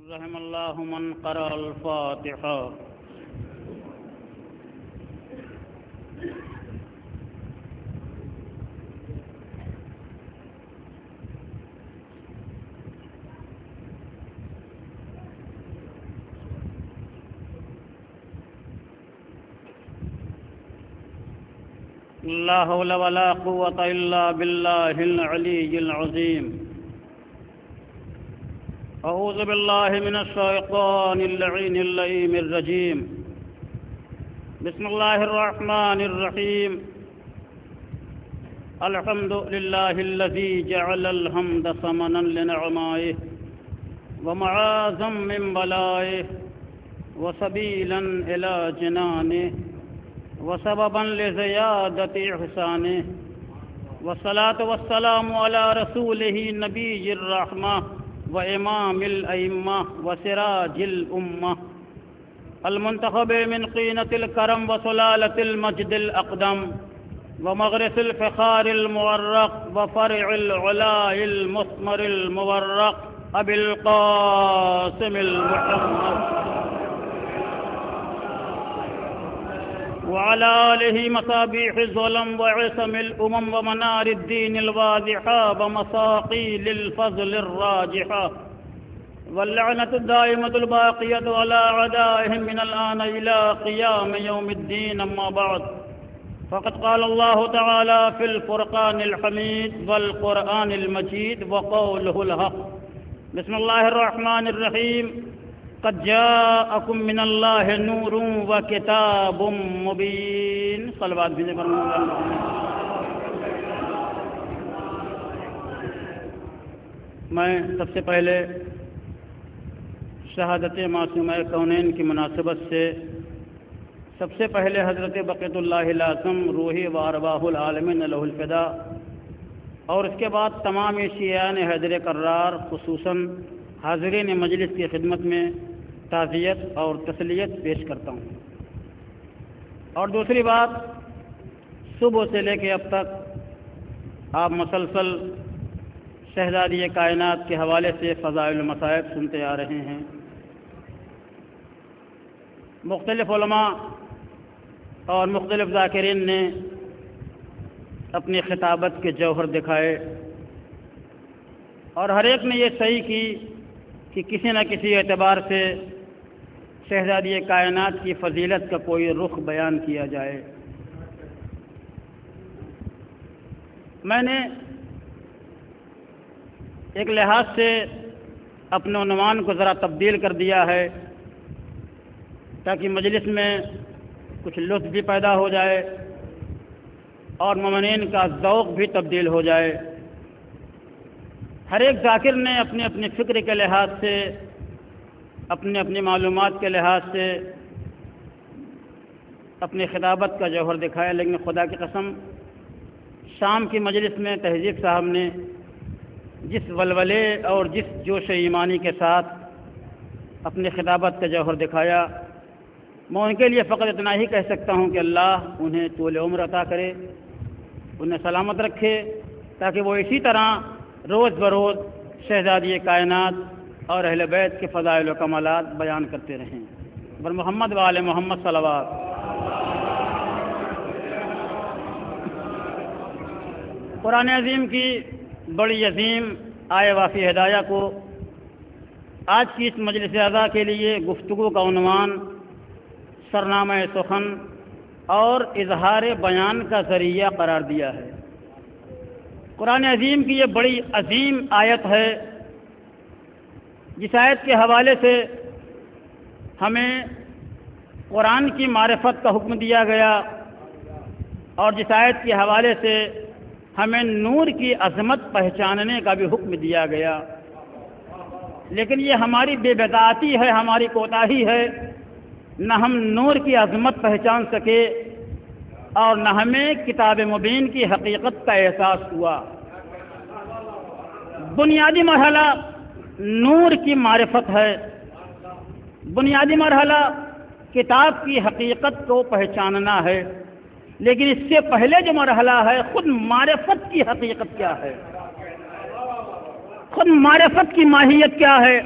رحم الله من قرأ الفاتحة. لا حول ولا قوة إلا بالله العلي العظيم. أعوذ بالله من الشيطان اللعين اللئيم الرجيم. بسم الله الرحمن الرحيم. الحمد لله الذي جعل الحمد ثمنا لنعمائه ومعاذا من بلائه وسبيلا إلى جنانه وسببا لزيادة إحسانه، والصلاة والسلام على رسوله نبي الرحمة وإمام الأئمة وسراج الأمة المنتخب من قينة الكرم وسلالة المجد الأقدم ومغرس الفخار المورق وفرع العلاء المثمر المورق أبي القاسم المحمد وعلى آله مصابيح الظلم وعصم الأمم ومنار الدين الواضحة ومساقيل الفضل الراجحة، واللعنة الدائمة الباقية على أعدائهم من الآن إلى قيام يوم الدين. أما بعد، فقد قال الله تعالى في الفرقان الحميد والقرآن المجيد وقوله الحق. بسم الله الرحمن الرحيم. قد جاءكم من الله نور وكتاب مبين. صلوات بھیجے پر میں سب سے پہلے شہادت معصومہ کونین کی مناسبت سے سب سے پہلے حضرت بقیت اللہ العظم روحی و ارواح العالمین لہ الفدا، اور اس کے بعد تمام شیعان حیدر کرار خصوصاً حاضرین مجلس کی خدمت میں تعزیت اور تسلیت پیش کرتا ہوں. اور دوسری بات، صبح سے لے کے اب تک آپ مسلسل شہزادی کائنات کے حوالے سے فضائل المصائب سنتے آ رہے ہیں. مختلف علماء اور مختلف ذاکرین نے اپنی خطابت کے جوہر دکھائے، اور ہر ایک نے یہ صحیح کی کہ کسی نہ کسی اعتبار سے شہزادی کائنات کی فضیلت کا کوئی رخ بیان کیا جائے. میں نے ایک لحاظ سے اپنے عنوان کو ذرا تبدیل کر دیا ہے تاکہ مجلس میں کچھ لطف بھی پیدا ہو جائے اور مومنین کا ذوق بھی تبدیل ہو جائے. ہر ایک ذاکر نے اپنی اپنی فکر کے لحاظ سے، اپنی اپنی معلومات کے لحاظ سے اپنی خطابت کا جوہر دکھایا، لیکن خدا کی قسم شام کی مجلس میں تہذیب صاحب نے جس ولولے اور جس جوش ایمانی کے ساتھ اپنی خطابت کا جوہر دکھایا، میں ان کے لیے فقط اتنا ہی کہہ سکتا ہوں کہ اللہ انہیں طول عمر عطا کرے، انہیں سلامت رکھے، تاکہ وہ اسی طرح روز بروز شہزادی کائنات اور اہل بیت کے فضائل و کمالات بیان کرتے رہیں. بر محمد وآل محمد صلوات. قرآن عظیم کی بڑی عظیم آیہ وافی ہدایہ کو آج کی اس مجلس اعزا کے لیے گفتگو کا عنوان سرنامہ سخن اور اظہار بیان کا ذریعہ قرار دیا ہے. قرآن عظیم کی یہ بڑی عظیم آیت ہے جس آیت کے حوالے سے ہمیں قرآن کی معرفت کا حکم دیا گیا، اور جس آیت کے حوالے سے ہمیں نور کی عظمت پہچاننے کا بھی حکم دیا گیا. لیکن یہ ہماری بے بدعتی ہے، ہماری کوتاہی ہے، نہ ہم نور کی عظمت پہچان سکے اور نہ ہمیں کتاب مبین کی حقیقت کا احساس ہوا. بنیادی مرحلہ نور کی معرفت ہے، بنیادی مرحلہ کتاب کی حقیقت کو پہچاننا ہے، لیکن اس سے پہلے جو مرحلہ ہے خود معرفت کی حقیقت کیا ہے، خود معرفت کی ماہیت کیا ہے،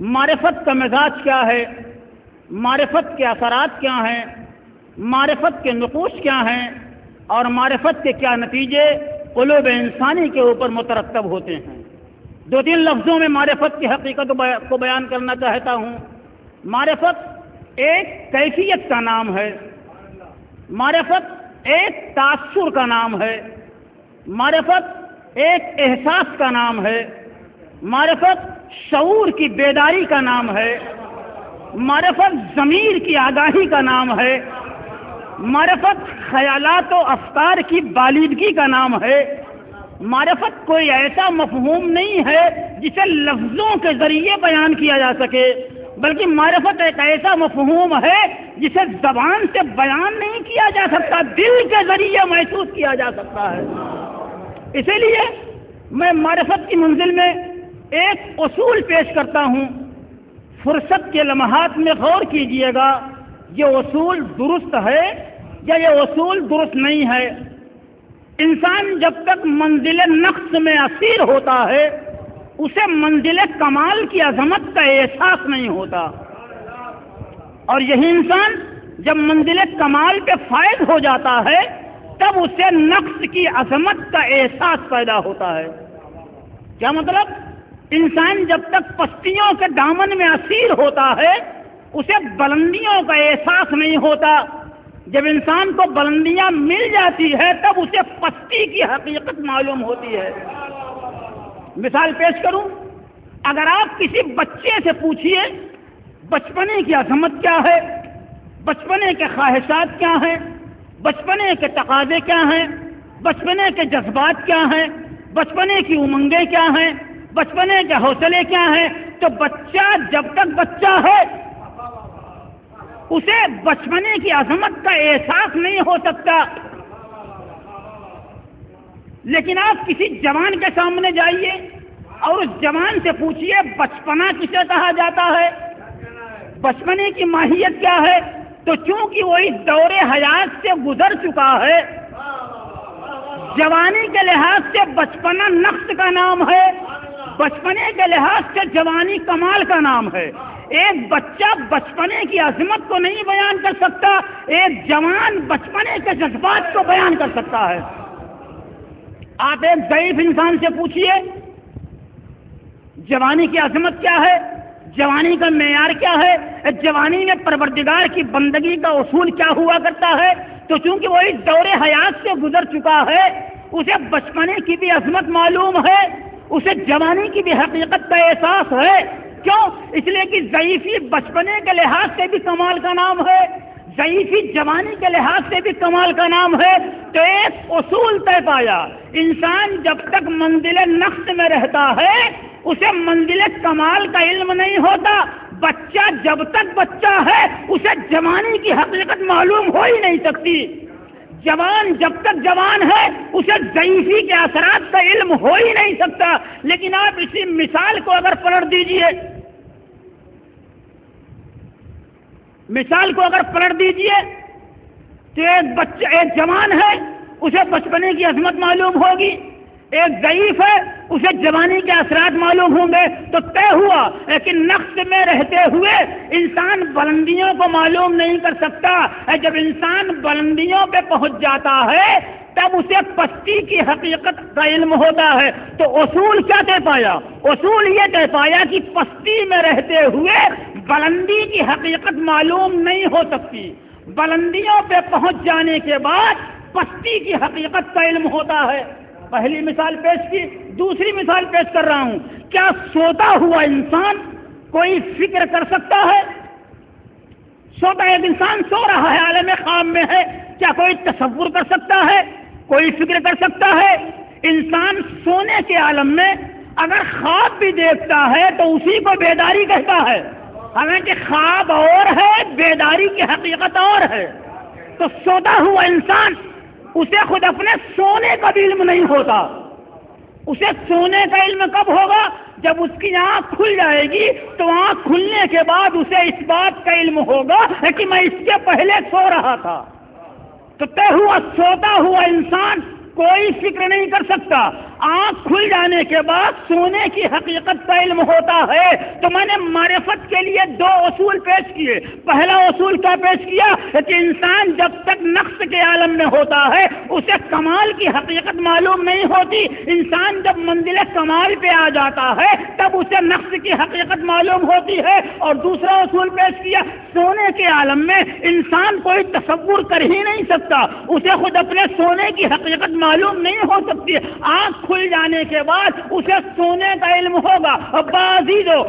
معرفت کا مزاج کیا ہے، معرفت کے اثرات کیا ہیں، معرفت کے نقوش کیا ہیں، اور معرفت کے کیا نتیجے قلوب انسانی کے اوپر مترتب ہوتے ہیں۔ دو تین لفظوں میں معرفت کی حقیقت کو بیان کرنا چاہتا ہوں۔ معرفت ایک کیفیت کا نام ہے، معرفت ایک تاثر کا نام ہے، معرفت ایک احساس کا نام ہے، معرفت شعور کی بیداری کا نام ہے، معرفت ضمیر کی آگاہی کا نام ہے، معرفت خیالات و افکار کی بالیدگی کا نام ہے۔ معرفت کوئی ایسا مفہوم نہیں ہے جسے لفظوں کے ذریعے بیان کیا جا سکے، بلکہ معرفت ایک ایسا مفہوم ہے جسے زبان سے بیان نہیں کیا جا سکتا، دل کے ذریعے محسوس کیا جا سکتا ہے۔ اسی لیے میں معرفت کی منزل میں ایک اصول پیش کرتا ہوں، فرصت کے لمحات میں غور کیجئے گا یہ اصول درست ہے یا یہ اصول درست نہیں ہے۔ انسان جب تک منزل نقص میں اسیر ہوتا ہے اسے منزل کمال کی عظمت کا احساس نہیں ہوتا، اور یہی انسان جب منزل کمال پہ فائز ہو جاتا ہے تب اسے نقص کی عظمت کا احساس پیدا ہوتا ہے۔ کیا مطلب؟ انسان جب تک پستیوں کے دامن میں اسیر ہوتا ہے اسے بلندیوں کا احساس نہیں ہوتا، جب انسان کو بلندیاں مل جاتی ہے تب اسے پستی کی حقیقت معلوم ہوتی ہے۔ مثال پیش کروں، اگر آپ کسی بچے سے پوچھئے بچپنے کی عظمت کیا ہے، بچپنے کے خواہشات کیا ہیں، بچپنے کے تقاضے کیا ہیں، بچپنے کے جذبات کیا ہیں، بچپنے کی امنگیں کیا ہیں، بچپنے کے حوصلے کیا ہیں، تو بچہ جب تک بچہ ہے اسے بچپنے کی عظمت کا احساس نہیں ہو سکتا۔ لیکن آپ کسی جوان کے سامنے جائیے اور اس جوان سے پوچھئے بچپنا کسے کہا جاتا ہے، بچپنے کی ماہیت کیا ہے، تو چونکہ وہ اس دور حیات سے گزر چکا ہے، جوانی کے لحاظ سے بچپنا نقص کا نام ہے، بچپنے کے لحاظ سے جوانی کمال کا نام ہے۔ ایک بچہ بچپنے کی عظمت کو نہیں بیان کر سکتا، ایک جوان بچپنے کے جذبات کو بیان کر سکتا ہے۔ آپ ایک ضعیف انسان سے پوچھئے جوانی کی عظمت کیا ہے، جوانی کا معیار کیا ہے، جوانی میں پروردگار کی بندگی کا اصول کیا ہوا کرتا ہے، تو چونکہ وہ اس دور حیات سے گزر چکا ہے اسے بچپنے کی بھی عظمت معلوم ہے، اسے جوانی کی بھی حقیقت کا احساس ہے۔ کیوں؟ اس لیے کہ ضعیفی بچپنے کے لحاظ سے بھی کمال کا نام ہے، ضعیفی جوانی کے لحاظ سے بھی کمال کا نام ہے۔ تو ایک اصول طے پایا، انسان جب تک منزل نقص میں رہتا ہے اسے منزل کمال کا علم نہیں ہوتا۔ بچہ جب تک بچہ ہے اسے جوانی کی حقیقت معلوم ہو ہی نہیں سکتی۔ جوان جب تک جوان ہے اسے ضعیفی کے اثرات کا علم ہو ہی نہیں سکتا۔ لیکن آپ اسی مثال کو اگر پلٹ دیجئے، مثال کو اگر پلٹ دیجئے تو ایک جوان ہے اسے بچپنے کی عظمت معلوم ہوگی، ایک ضعیف ہے اسے جوانی کے اثرات معلوم ہوں گے، تو طے ہوا لیکن نقص میں رہتے ہوئے انسان بلندیوں کو معلوم نہیں کر سکتا۔ جب انسان بلندیوں پہ پہنچ جاتا ہے تب اسے پستی کی حقیقت کا علم ہوتا ہے۔ تو اصول کیا طے پایا؟ اصول یہ طے پایا کہ پستی میں رہتے ہوئے بلندی کی حقیقت معلوم نہیں ہو سکتی، بلندیوں پہ پہنچ جانے کے بعد پستی کی حقیقت کا علم ہوتا ہے۔ پہلی مثال پیش کی، دوسری مثال پیش کر رہا ہوں۔ کیا سوتا ہوا انسان کوئی فکر کر سکتا ہے؟ سوتا ایک انسان سو رہا ہے، عالم خواب میں ہے، کیا کوئی تصور کر سکتا ہے، کوئی فکر کر سکتا ہے؟ انسان سونے کے عالم میں اگر خواب بھی دیکھتا ہے تو اسی کو بیداری کہتا ہے، حالانکہ خواب اور ہے، بیداری کی حقیقت اور ہے۔ تو سوتا ہوا انسان اسے خود اپنے سونے کا بھی علم نہیں ہوتا۔ اسے سونے کا علم کب ہوگا؟ جب اس کی آنکھ کھل جائے گی تو آنکھ کھلنے کے بعد اسے اس بات کا علم ہوگا کہ میں اس کے پہلے سو رہا تھا۔ تو طے ہوا سوتا ہوا انسان کوئی فکر نہیں کر سکتا۔ آنکھ کھل جانے کے بعد سونے کی حقیقت کا علم ہوتا ہے۔ تو میں نے معرفت کے لیے دو اصول پیش کیے۔ پہلا اصول کیا پیش کیا کہ انسان جب تک نقص کے عالم میں ہوتا ہے اسے کمال کی حقیقت معلوم نہیں ہوتی۔ انسان جب منزل کمال پہ آ جاتا ہے تب اسے نقص کی حقیقت معلوم ہوتی ہے۔ اور دوسرا اصول پیش کیا، سونے کے عالم میں انسان کوئی تصور کر ہی نہیں سکتا، اسے خود اپنے سونے کی حقیقت معلوم نہیں ہو سکتی۔ آنکھ کھل جانے کے بعد اسے سونے کا علم ہوگا۔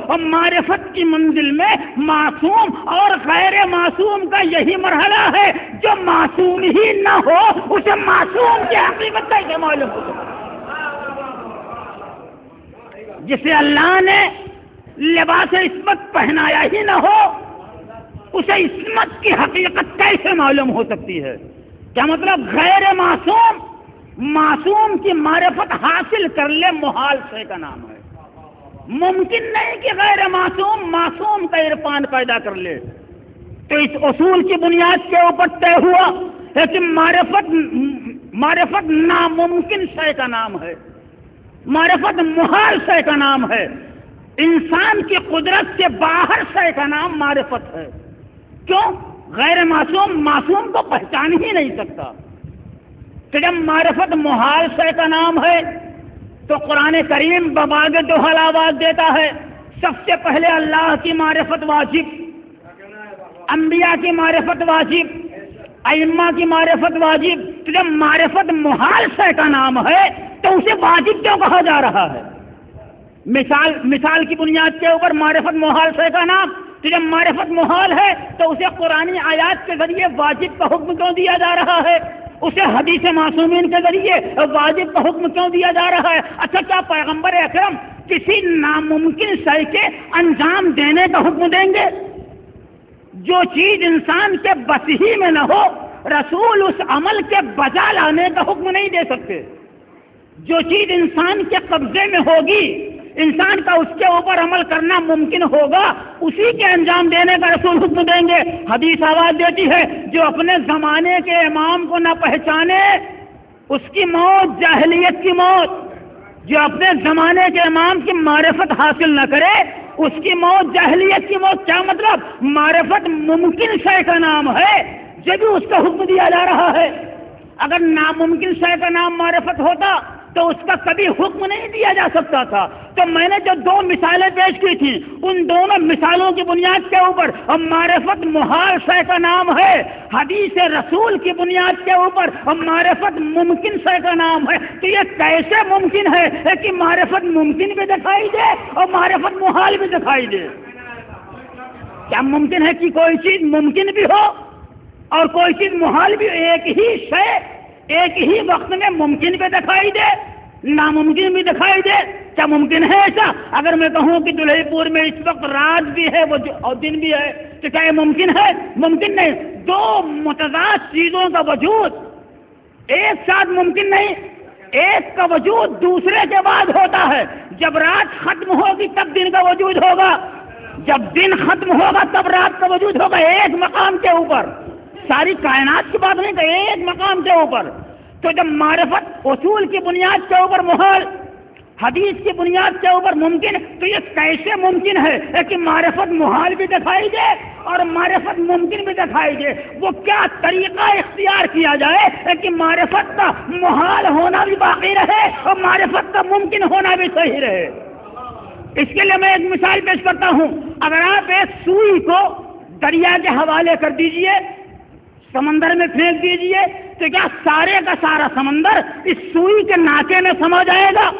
اور معرفت کی منزل میں معصوم اور غیر معصوم کا یہی مرحلہ ہے۔ جو معصوم ہی نہ ہو اسے معصوم کی حقیقت کیسے معلوم ہو سکتا؟ جسے اللہ نے لباس عصمت پہنایا ہی نہ ہو اسے عصمت کی حقیقت کیسے معلوم ہو سکتی ہے؟ کیا مطلب؟ غیر معصوم معصوم کی معرفت حاصل کر لے محال شے کا نام ہے۔ ممکن نہیں کہ غیر معصوم معصوم کا عرفان پیدا کر لے۔ تو اس اصول کی بنیاد کے اوپر طے ہوا ہے کہ معرفت ناممکن شے کا نام ہے، معرفت محال شے کا نام ہے، انسان کی قدرت سے باہر شے کا نام معرفت ہے۔ کیوں؟ غیر معصوم معصوم کو پہچان ہی نہیں سکتا۔ کہ جب معرفت محال شے کا نام ہے تو قرآن کریم بباغ دوحل آواز دیتا ہے، سب سے پہلے اللہ کی معرفت واجب، انبیاء کی معرفت واجب، ائمہ کی معرفت واجب۔ تو جب معرفت محال شے کا نام ہے تو اسے واجب کیوں کہا جا رہا ہے؟ مثال کی بنیاد کے اوپر معرفت محال شے کا نام، تو جب معرفت محال ہے تو اسے قرآنی آیات کے ذریعے واجب کا حکم کیوں دیا جا رہا ہے؟ اسے حدیث معصومین کے ذریعے واجب کا حکم کیوں دیا جا رہا ہے؟ اچھا، کیا پیغمبر اکرم کسی ناممکن شے کے انجام دینے کا حکم دیں گے؟ جو چیز انسان کے بس ہی میں نہ ہو رسول اس عمل کے بجا لانے کا حکم نہیں دے سکتے۔ جو چیز انسان کے قبضے میں ہوگی، انسان کا اس کے اوپر عمل کرنا ممکن ہوگا، اسی کے انجام دینے کا رسول حکم دیں گے۔ حدیث آواز دیتی ہے، جو اپنے زمانے کے امام کو نہ پہچانے اس کی موت جاہلیت کی موت، جو اپنے زمانے کے امام کی معرفت حاصل نہ کرے اس کی موت جاہلیت کی موت۔ کیا مطلب؟ معرفت ممکن شے کا نام ہے جب اس کا حکم دیا جا رہا ہے۔ اگر ناممکن شے کا نام معرفت ہوتا تو اس کا کبھی حکم نہیں دیا جا سکتا تھا۔ تو میں نے جو دو مثالیں پیش کی تھیں ان دونوں مثالوں کی بنیاد کے اوپر معرفت محال شے کا نام ہے، حدیث رسول کی بنیاد کے اوپر معرفت ممکن شے کا نام ہے۔ تو یہ کیسے ممکن ہے کہ معرفت ممکن بھی دکھائی دے اور معرفت محال بھی دکھائی دے؟ کیا ممکن ہے کہ کوئی چیز ممکن بھی ہو اور کوئی چیز محال بھی؟ ایک ہی شے ایک ہی وقت میں ممکن بھی دکھائی دے ناممکن بھی دکھائی دے؟ کیا ممکن ہے ایسا؟ اگر میں کہوں کہ دلہی پور میں اس وقت رات بھی ہے اور دن بھی ہے تو کیا یہ ممکن ہے؟ ممکن نہیں۔ دو متضاد چیزوں کا وجود ایک ساتھ ممکن نہیں، ایک کا وجود دوسرے کے بعد ہوتا ہے۔ جب رات ختم ہوگی تب دن کا وجود ہوگا، جب دن ختم ہوگا تب رات کا وجود ہوگا، ایک مقام کے اوپر۔ ساری کائنات کی بات نہیں کہ ایک مقام کے اوپر۔ تو جب معرفت اصول کی بنیاد کے اوپر محال، حدیث کی بنیاد کے اوپر ممکن، تو یہ کیسے ممکن ہے کہ معرفت محال بھی دکھائی دے اور معرفت ممکن بھی دکھائی دے؟ وہ کیا طریقہ اختیار کیا جائے کہ معرفت کا محال ہونا بھی باقی رہے اور معرفت کا ممکن ہونا بھی صحیح رہے؟ اس کے لیے میں ایک مثال پیش کرتا ہوں۔ اگر آپ ایک سوئی کو دریا کے حوالے کر دیجئے، سمندر میں پھینک دیجئے، تو کیا سارے کا سارا سمندر اس سوئی کے ناکے میں سما جائے گا؟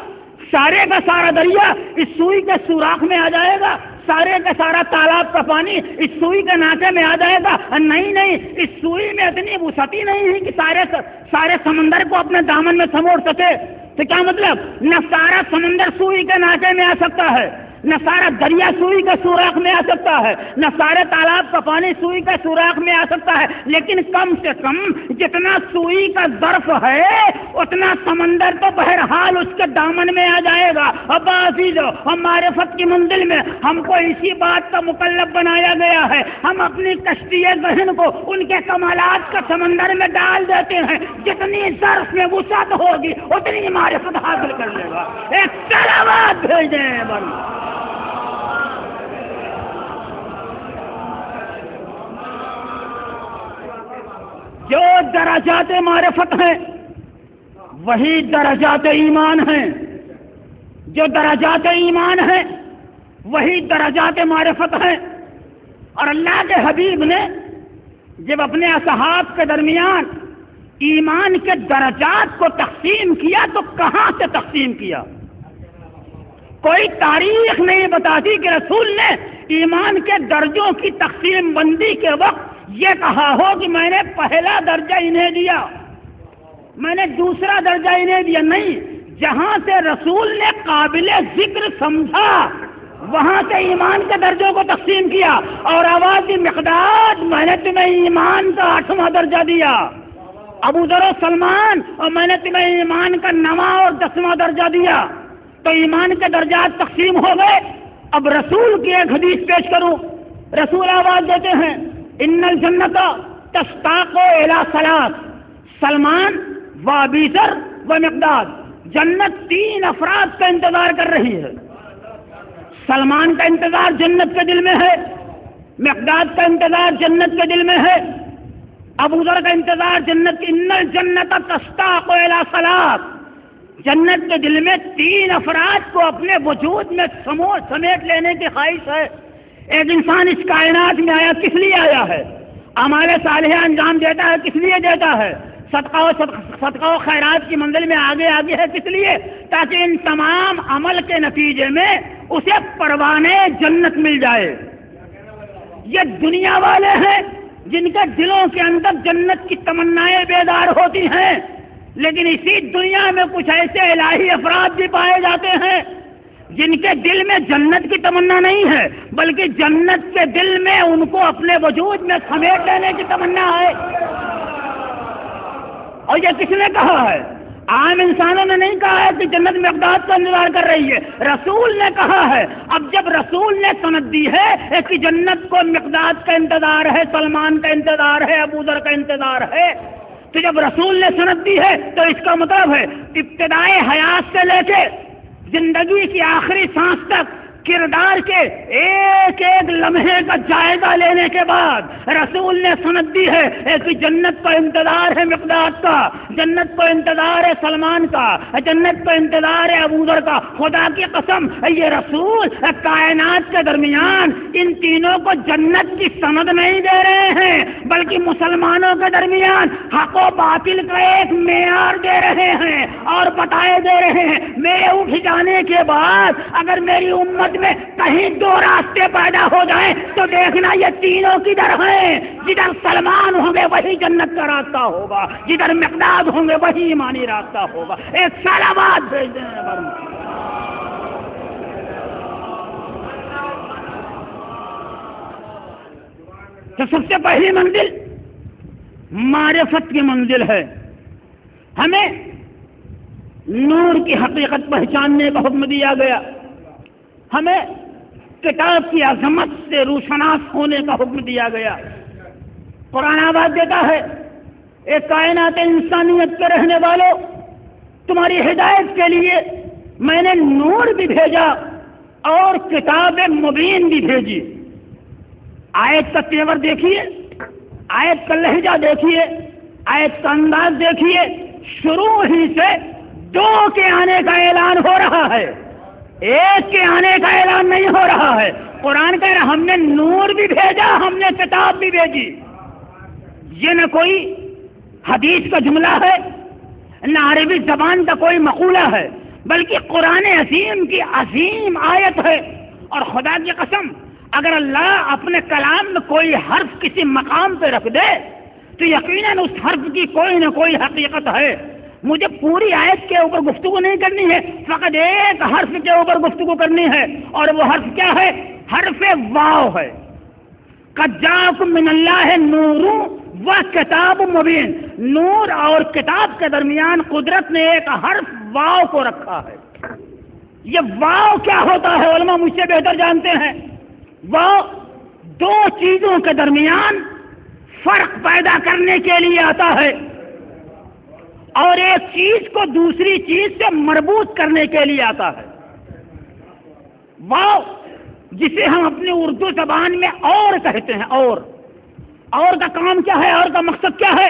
سارے کا سارا دریا اس سوئی کے سوراخ میں آ جائے گا؟ سارے کا سارا تالاب کا پانی اس سوئی کے ناکے میں آ جائے گا؟ نہیں، اس سوئی میں اتنی وسعت نہیں ہے کہ سارے سمندر کو اپنے دامن میں سموڑ سکے۔ تو کیا مطلب؟ نہ سارا سمندر سوئی کے ناکے میں آ سکتا ہے، نہ سارا دریا سوئی کے سوراخ میں آ سکتا ہے، نہ سارے تالاب کا پانی سوئی کے سوراخ میں آ سکتا ہے، لیکن کم سے کم جتنا سوئی کا ظرف ہے اتنا سمندر تو بہرحال اس کے دامن میں آ جائے گا۔ اب عزیزو، ہم معرفت کی منزل میں ہم کو اسی بات کا مکلف بنایا گیا ہے، ہم اپنی کشتی ذہن کو ان کے کمالات کا سمندر میں ڈال دیتے ہیں، جتنی ظرف میں وسعت ہوگی اتنی معرفت حاصل کر لے گا۔ ایک سلامات بھیج دیں بن جو درجات معرفت ہیں وہی درجات ایمان ہیں، جو درجات ایمان ہیں وہی درجات معرفت ہیں۔ اور اللہ کے حبیب نے جب اپنے اصحاب کے درمیان ایمان کے درجات کو تقسیم کیا تو کہاں سے تقسیم کیا؟ کوئی تاریخ نہیں بتاتی کہ رسول نے ایمان کے درجوں کی تقسیم بندی کے وقت یہ کہا ہو کہ میں نے پہلا درجہ انہیں دیا، میں نے دوسرا درجہ انہیں دیا۔ نہیں، جہاں سے رسول نے قابل ذکر سمجھا وہاں سے ایمان کے درجوں کو تقسیم کیا، اور آواز مقداد میں نے تمہیں ایمان کا 8واں درجہ دیا، ابو ذر و سلمان اور میں نے تمہیں ایمان کا 9واں اور 10واں درجہ دیا۔ تو ایمان کے درجات تقسیم ہو گئے۔ اب رسول کی ایک حدیث پیش کروں، رسول آواز دیتے ہیں ان الجنت تشتاق الی ثلاث، سلمان و ابی ذر و مقداد، جنت 3 افراد کا انتظار کر رہی ہے۔ سلمان کا انتظار جنت کے دل میں ہے، مقداد کا انتظار جنت کے دل میں ہے، ابو ذر کا انتظار جنت کی۔ ان الجنت تشتاق الی ثلاث، جنت کے دل میں 3 افراد کو اپنے وجود میں سمیٹ لینے کی خواہش ہے۔ ایک انسان اس کائنات میں آیا، کس لیے آیا ہے؟ اعمال صالحہ انجام دیتا ہے، کس لیے دیتا ہے؟ صدقہ و خیرات کی منزل میں آگے آگے ہے، کس لیے؟ تاکہ ان تمام عمل کے نتیجے میں اسے پروانے جنت مل جائے۔ یہ دنیا والے ہیں جن کے دلوں کے اندر جنت کی تمنائیں بیدار ہوتی ہیں، لیکن اسی دنیا میں کچھ ایسے الہی افراد بھی پائے جاتے ہیں جن کے دل میں جنت کی تمنا نہیں ہے، بلکہ جنت کے دل میں ان کو اپنے وجود میں سمیٹ لینے کی تمنا ہے۔ اور یہ کس نے کہا ہے؟ عام انسانوں نے نہیں کہا ہے کہ جنت مقداد کا انتظار کر رہی ہے، رسول نے کہا ہے۔ اب جب رسول نے سند دی ہے کہ جنت کو مقداد کا انتظار ہے، سلمان کا انتظار ہے، ابو ذر کا انتظار ہے، تو جب رسول نے سند دی ہے تو اس کا مطلب ہے ابتدائے حیات سے لے کے زندگی کی آخری سانس تک کردار کے ایک ایک لمحے کا جائزہ لینے کے بعد رسول نے سند دی ہے کہ جنت کا انتظار ہے مقداد کا، جنت کو انتظار ہے سلمان کا، جنت کو انتظار ہے ابو ذر کا۔ خدا کی قسم یہ رسول کائنات کے درمیان ان تینوں کو جنت کی سند نہیں دے رہے ہیں، بلکہ مسلمانوں کے درمیان حق و باطل کا ایک معیار دے رہے ہیں اور بتائے دے رہے ہیں میرے اٹھ جانے کے بعد اگر میری امت میں کہیں 2 راستے پیدا ہو جائیں تو دیکھنا یہ تینوں کدھر ہیں۔ جدھر سلمان ہوں گے وہی جنت کا راستہ ہوگا، جدھر مقداد ہوں گے وہی ایمانی راستہ ہوگا۔ ایک سلامات بھیج دیں۔ تو سب سے پہلی منزل معرفت کی منزل ہے، ہمیں نور کی حقیقت پہچاننے کا حکم دیا گیا، ہمیں کتاب کی عظمت سے روشناس ہونے کا حکم دیا گیا۔ قرآن آواز دیتا ہے ایک کائنات انسانیت کے رہنے والوں، تمہاری ہدایت کے لیے میں نے نور بھی بھیجا اور کتاب مبین بھی بھیجی۔ آیت کا تیور دیکھیے، آیت کا لہجہ دیکھیے، آیت کا انداز دیکھیے، شروع ہی سے 2 کے آنے کا اعلان ہو رہا ہے، ایک کے آنے کا اعلان نہیں ہو رہا ہے۔ قرآن کہہ رہا ہم نے نور بھی بھیجا، ہم نے کتاب بھی بھیجی۔ یہ نہ کوئی حدیث کا جملہ ہے، نہ عربی زبان کا کوئی مقولہ ہے، بلکہ قرآن عظیم کی عظیم آیت ہے۔ اور خدا کی قسم اگر اللہ اپنے کلام میں کوئی حرف کسی مقام پہ رکھ دے تو یقیناً اس حرف کی کوئی نہ کوئی حقیقت ہے۔ مجھے پوری آیت کے اوپر گفتگو نہیں کرنی ہے، فقط ایک حرف کے اوپر گفتگو کرنی ہے، اور وہ حرف کیا ہے؟ حرف واو ہے۔ قد جاءکم من اللہ نور و کتاب مبین، نور اور کتاب کے درمیان قدرت نے ایک حرف واو کو رکھا ہے۔ یہ واو کیا ہوتا ہے علماء مجھ سے بہتر جانتے ہیں۔ واو دو چیزوں کے درمیان فرق پیدا کرنے کے لیے آتا ہے، اور ایک چیز کو دوسری چیز سے مربوط کرنے کے لیے آتا ہے۔ واو جسے ہم اپنی اردو زبان میں اور کہتے ہیں، اور کا کام کیا ہے، اور کا مقصد کیا ہے؟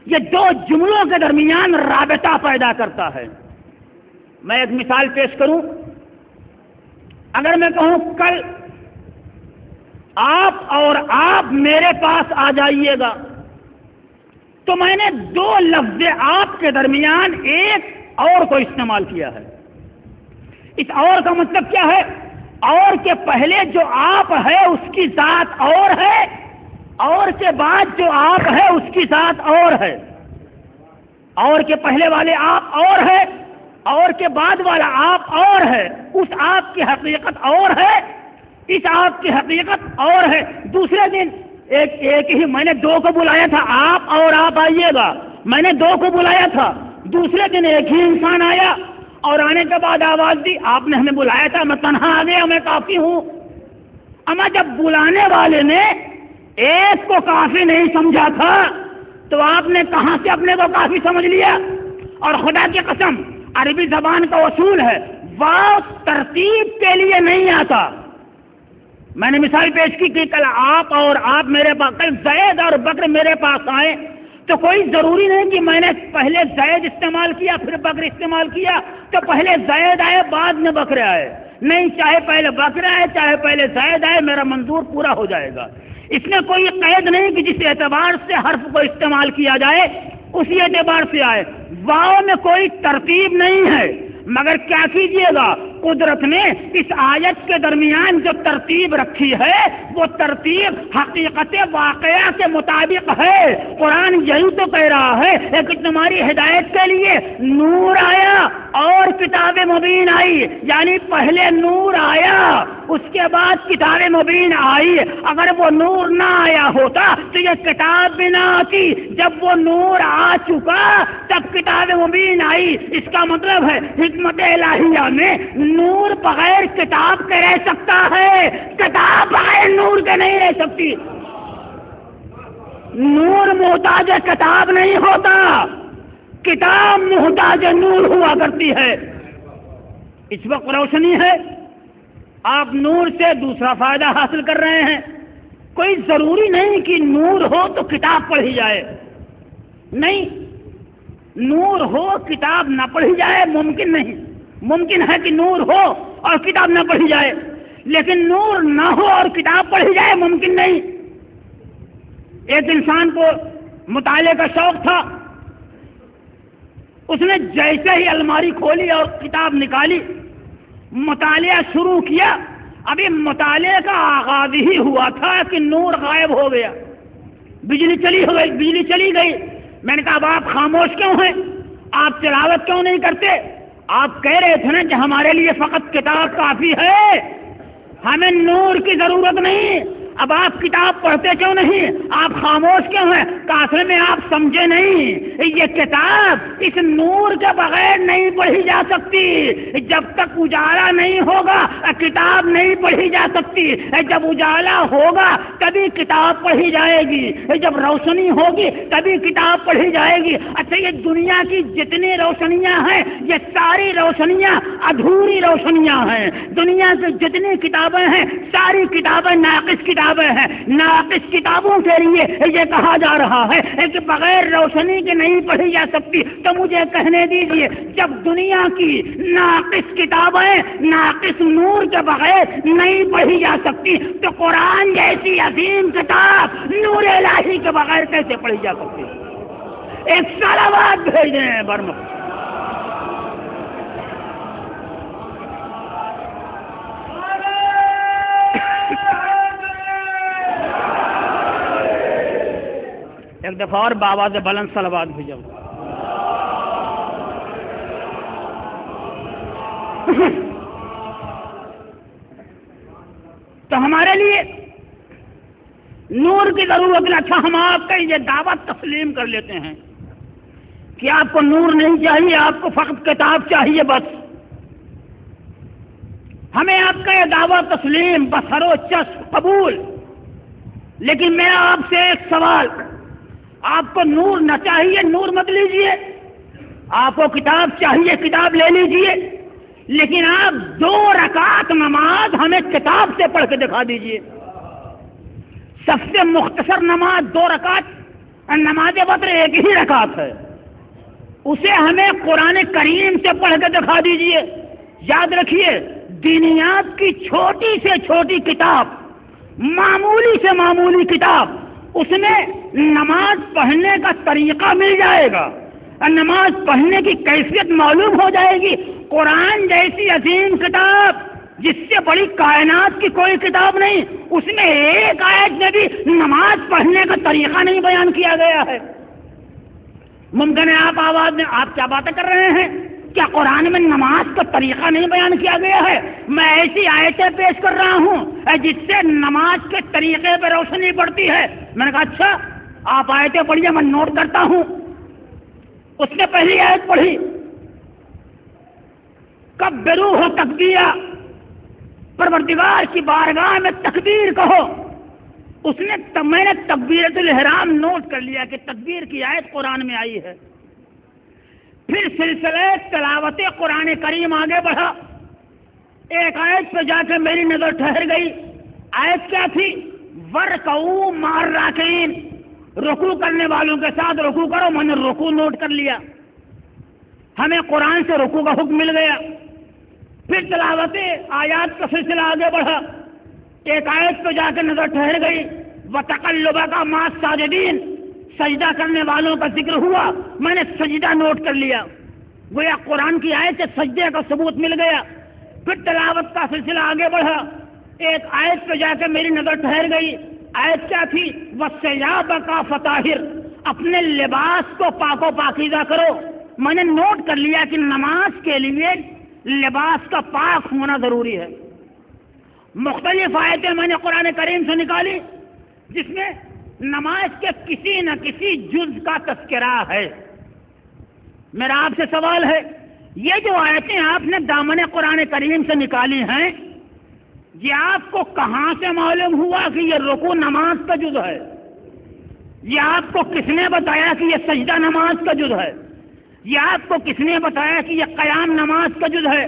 یہ دو جملوں کے درمیان رابطہ پیدا کرتا ہے۔ میں ایک مثال پیش کروں، اگر میں کہوں کل آپ اور آپ میرے پاس آ جائیے گا، تو میں نے دو لفظ آپ کے درمیان ایک اور کو استعمال کیا ہے۔ اس اور کا مطلب کیا ہے؟ اور کے پہلے جو آپ ہے اس کی ذات اور ہے، اور کے بعد جو آپ ہے اس کی ذات اور ہے۔ اور کے پہلے والے آپ اور ہے، اور کے بعد والا آپ اور ہے، اس آپ کی حقیقت اور ہے، اس آپ کی حقیقت اور ہے۔ دوسرے دن ایک ہی میں نے دو کو بلایا تھا، آپ اور آپ آئیے گا، میں نے دو کو بلایا تھا، دوسرے دن ایک ہی انسان آیا اور آنے کے بعد آواز دی، آپ نے ہمیں بلایا تھا، میں تنہا آ گیا، میں کافی ہوں۔ اما جب بلانے والے نے ایک کو کافی نہیں سمجھا تھا تو آپ نے کہاں سے اپنے کو کافی سمجھ لیا؟ اور خدا کی قسم عربی زبان کا اصول ہے، واو ترتیب کے لیے نہیں آتا۔ میں نے مثال پیش کی کہ کل آپ اور آپ میرے پاس، کل زید اور بکر میرے پاس آئے تو کوئی ضروری نہیں کہ میں نے پہلے زید استعمال کیا پھر بکر استعمال کیا تو پہلے زید آئے بعد میں بکر آئے، نہیں، چاہے پہلے بکر آئے چاہے پہلے زید آئے، میرا منظور پورا ہو جائے گا۔ اس میں کوئی قید نہیں کہ جس اعتبار سے حرف کو استعمال کیا جائے اسی اعتبار سے آئے۔ واو میں کوئی ترتیب نہیں ہے، مگر کیا کیجئے گا، قدرت نے اس آیت کے درمیان جو ترتیب رکھی ہے وہ ترتیب حقیقت واقعہ کے مطابق ہے۔ قرآن یہی تو کہہ رہا ہے کہ تمہاری ہدایت کے لیے نور آیا اور کتاب مبین آئی، یعنی پہلے نور آیا اس کے بعد کتاب مبین آئی۔ اگر وہ نور نہ آیا ہوتا تو یہ کتاب بھی نہ آتی، جب وہ نور آ چکا تب کتاب مبین آئی۔ اس کا مطلب ہے حکمت الہیہ میں نور بغیر کتاب کے رہ سکتا ہے، کتاب بغیر نور کے نہیں رہ سکتی۔ نور محتاج کتاب نہیں ہوتا، کتاب محتاج نور ہوا کرتی ہے۔ اس وقت روشنی ہے، آپ نور سے دوسرا فائدہ حاصل کر رہے ہیں۔ کوئی ضروری نہیں کہ نور ہو تو کتاب پڑھی جائے، نہیں، نور ہو کتاب نہ پڑھی جائے ممکن نہیں۔ ممکن ہے کہ نور ہو اور کتاب نہ پڑھی جائے، لیکن نور نہ ہو اور کتاب پڑھی جائے ممکن نہیں۔ ایک انسان کو مطالعے کا شوق تھا، اس نے جیسے ہی الماری کھولی اور کتاب نکالی، مطالعہ شروع کیا، ابھی مطالعے کا آغاز ہی ہوا تھا کہ نور غائب ہو گیا، بجلی چلی گئی۔ میں نے کہا اب آپ خاموش کیوں ہیں، آپ تلاوت کیوں نہیں کرتے؟ آپ کہہ رہے تھے نا کہ ہمارے لیے فقط کتاب کافی ہے، ہمیں نور کی ضرورت نہیں، اب آپ کتاب پڑھتے کیوں نہیں، آپ خاموش کیوں ہیں؟ کافر میں آپ سمجھے نہیں، یہ کتاب اس نور کے بغیر نہیں پڑھی جا سکتی۔ جب تک اجالا نہیں ہوگا کتاب نہیں پڑھی جا سکتی، جب اجالا ہوگا تبھی کتاب پڑھی جائے گی، جب روشنی ہوگی تبھی کتاب پڑھی جائے گی۔ اچھا، یہ دنیا کی جتنی روشنیاں ہیں یہ ساری روشنیاں ادھوری روشنیاں ہیں، دنیا کی جتنی کتابیں ہیں ساری کتابیں ناقص کتابیں ہیں۔ ناقص کتابوں کے لیے یہ کہا جا رہا ہے کہ بغیر روشنی کے نہیں پڑھی جا سکتی، تو مجھے کہنے دیجئے جب دنیا کی ناقص کتابیں ناقص نور کے بغیر نہیں پڑھی جا سکتی تو قرآن جیسی عظیم کتاب نور الہی کے بغیر کیسے پڑھی جا سکتی؟ ایک صلوات بھیجیں برما۔ ایک دفعہ اور بابا سے بلند صلوات بھیجو۔ تو ہمارے لیے نور کی ضرورت ہے. اچھا ہم آپ کا یہ دعوت تسلیم کر لیتے ہیں کہ آپ کو نور نہیں چاہیے, آپ کو فقط کتاب چاہیے بس. ہمیں آپ کا یہ دعوت تسلیم بسر و چشم قبول. لیکن میرا آپ سے ایک سوال, آپ کو نور نہ چاہیے نور مت لیجیے, آپ کو کتاب چاہیے کتاب لے لیجیے, لیکن آپ 2 رکعت نماز ہمیں کتاب سے پڑھ کے دکھا دیجیے. سب سے مختصر نماز 2 رکعت, نماز وتر 1 ہی رکعت ہے, اسے ہمیں قرآن کریم سے پڑھ کے دکھا دیجیے. یاد رکھیے دینیات کی چھوٹی سے چھوٹی کتاب, معمولی سے معمولی کتاب, اس میں نماز پڑھنے کا طریقہ مل جائے گا, نماز پڑھنے کی کیفیت معلوم ہو جائے گی. قرآن جیسی عظیم کتاب جس سے بڑی کائنات کی کوئی کتاب نہیں, اس میں ایک آیت میں بھی نماز پڑھنے کا طریقہ نہیں بیان کیا گیا ہے. ممکن ہے آپ آواز میں آپ کیا باتیں کر رہے ہیں, کیا قرآن میں نماز کا طریقہ نہیں بیان کیا گیا ہے؟ میں ایسی آیتیں پیش کر رہا ہوں جس سے نماز کے طریقے پہ روشنی پڑتی ہے. میں نے کہا اچھا آپ آیتیں پڑھیے میں نوٹ کرتا ہوں. اس نے پہلی آیت پڑھی کبروہ تکبیرا, پروردگار کی بارگاہ میں تکبیر کہو. اس نے میں نے تکبیرۃ الاحرام نوٹ کر لیا کہ تکبیر کی آیت قرآن میں آئی ہے. پھر سلسلہ تلاوت قرآن کریم آگے بڑھا. ایک آیت پہ جا کے میری نظر ٹھہر گئی. آیت کیا تھی؟ ورکعوا مع الراکعین, رکوع کرنے والوں کے ساتھ رکوع کرو. میں نے رکوع نوٹ کر لیا, ہمیں قرآن سے رکوع کا حکم مل گیا. پھر تلاوت آیات کا سلسلہ آگے بڑھا. ایک آیت پہ جا کے نظر ٹھہر گئی وتقلبک مع الساجدین, سجدہ کرنے والوں کا ذکر ہوا. میں نے سجدہ نوٹ کر لیا, گویا قرآن کی آیت سے سجدے کا ثبوت مل گیا. پھر تلاوت کا سلسلہ آگے بڑھا. ایک آیت پہ جا کے میری نظر ٹھہر گئی. آیت کیا تھی؟ وَثِيَابَكَ فَطَهِّرْ, اپنے لباس کو پاک و پاکیزہ کرو. میں نے نوٹ کر لیا کہ نماز کے لیے لباس کا پاک ہونا ضروری ہے. مختلف آیتیں میں نے قرآن کریم سے نکالی جس میں نماز کے کسی نہ کسی جز کا تذکرہ ہے. میرا آپ سے سوال ہے, یہ جو آیتیں آپ نے دامن قرآن کریم سے نکالی ہیں, یہ آپ کو کہاں سے معلوم ہوا کہ یہ رکوع نماز کا جز ہے؟ یہ آپ کو کس نے بتایا کہ یہ سجدہ نماز کا جز ہے؟ یہ آپ کو کس نے بتایا کہ یہ قیام نماز کا جز ہے؟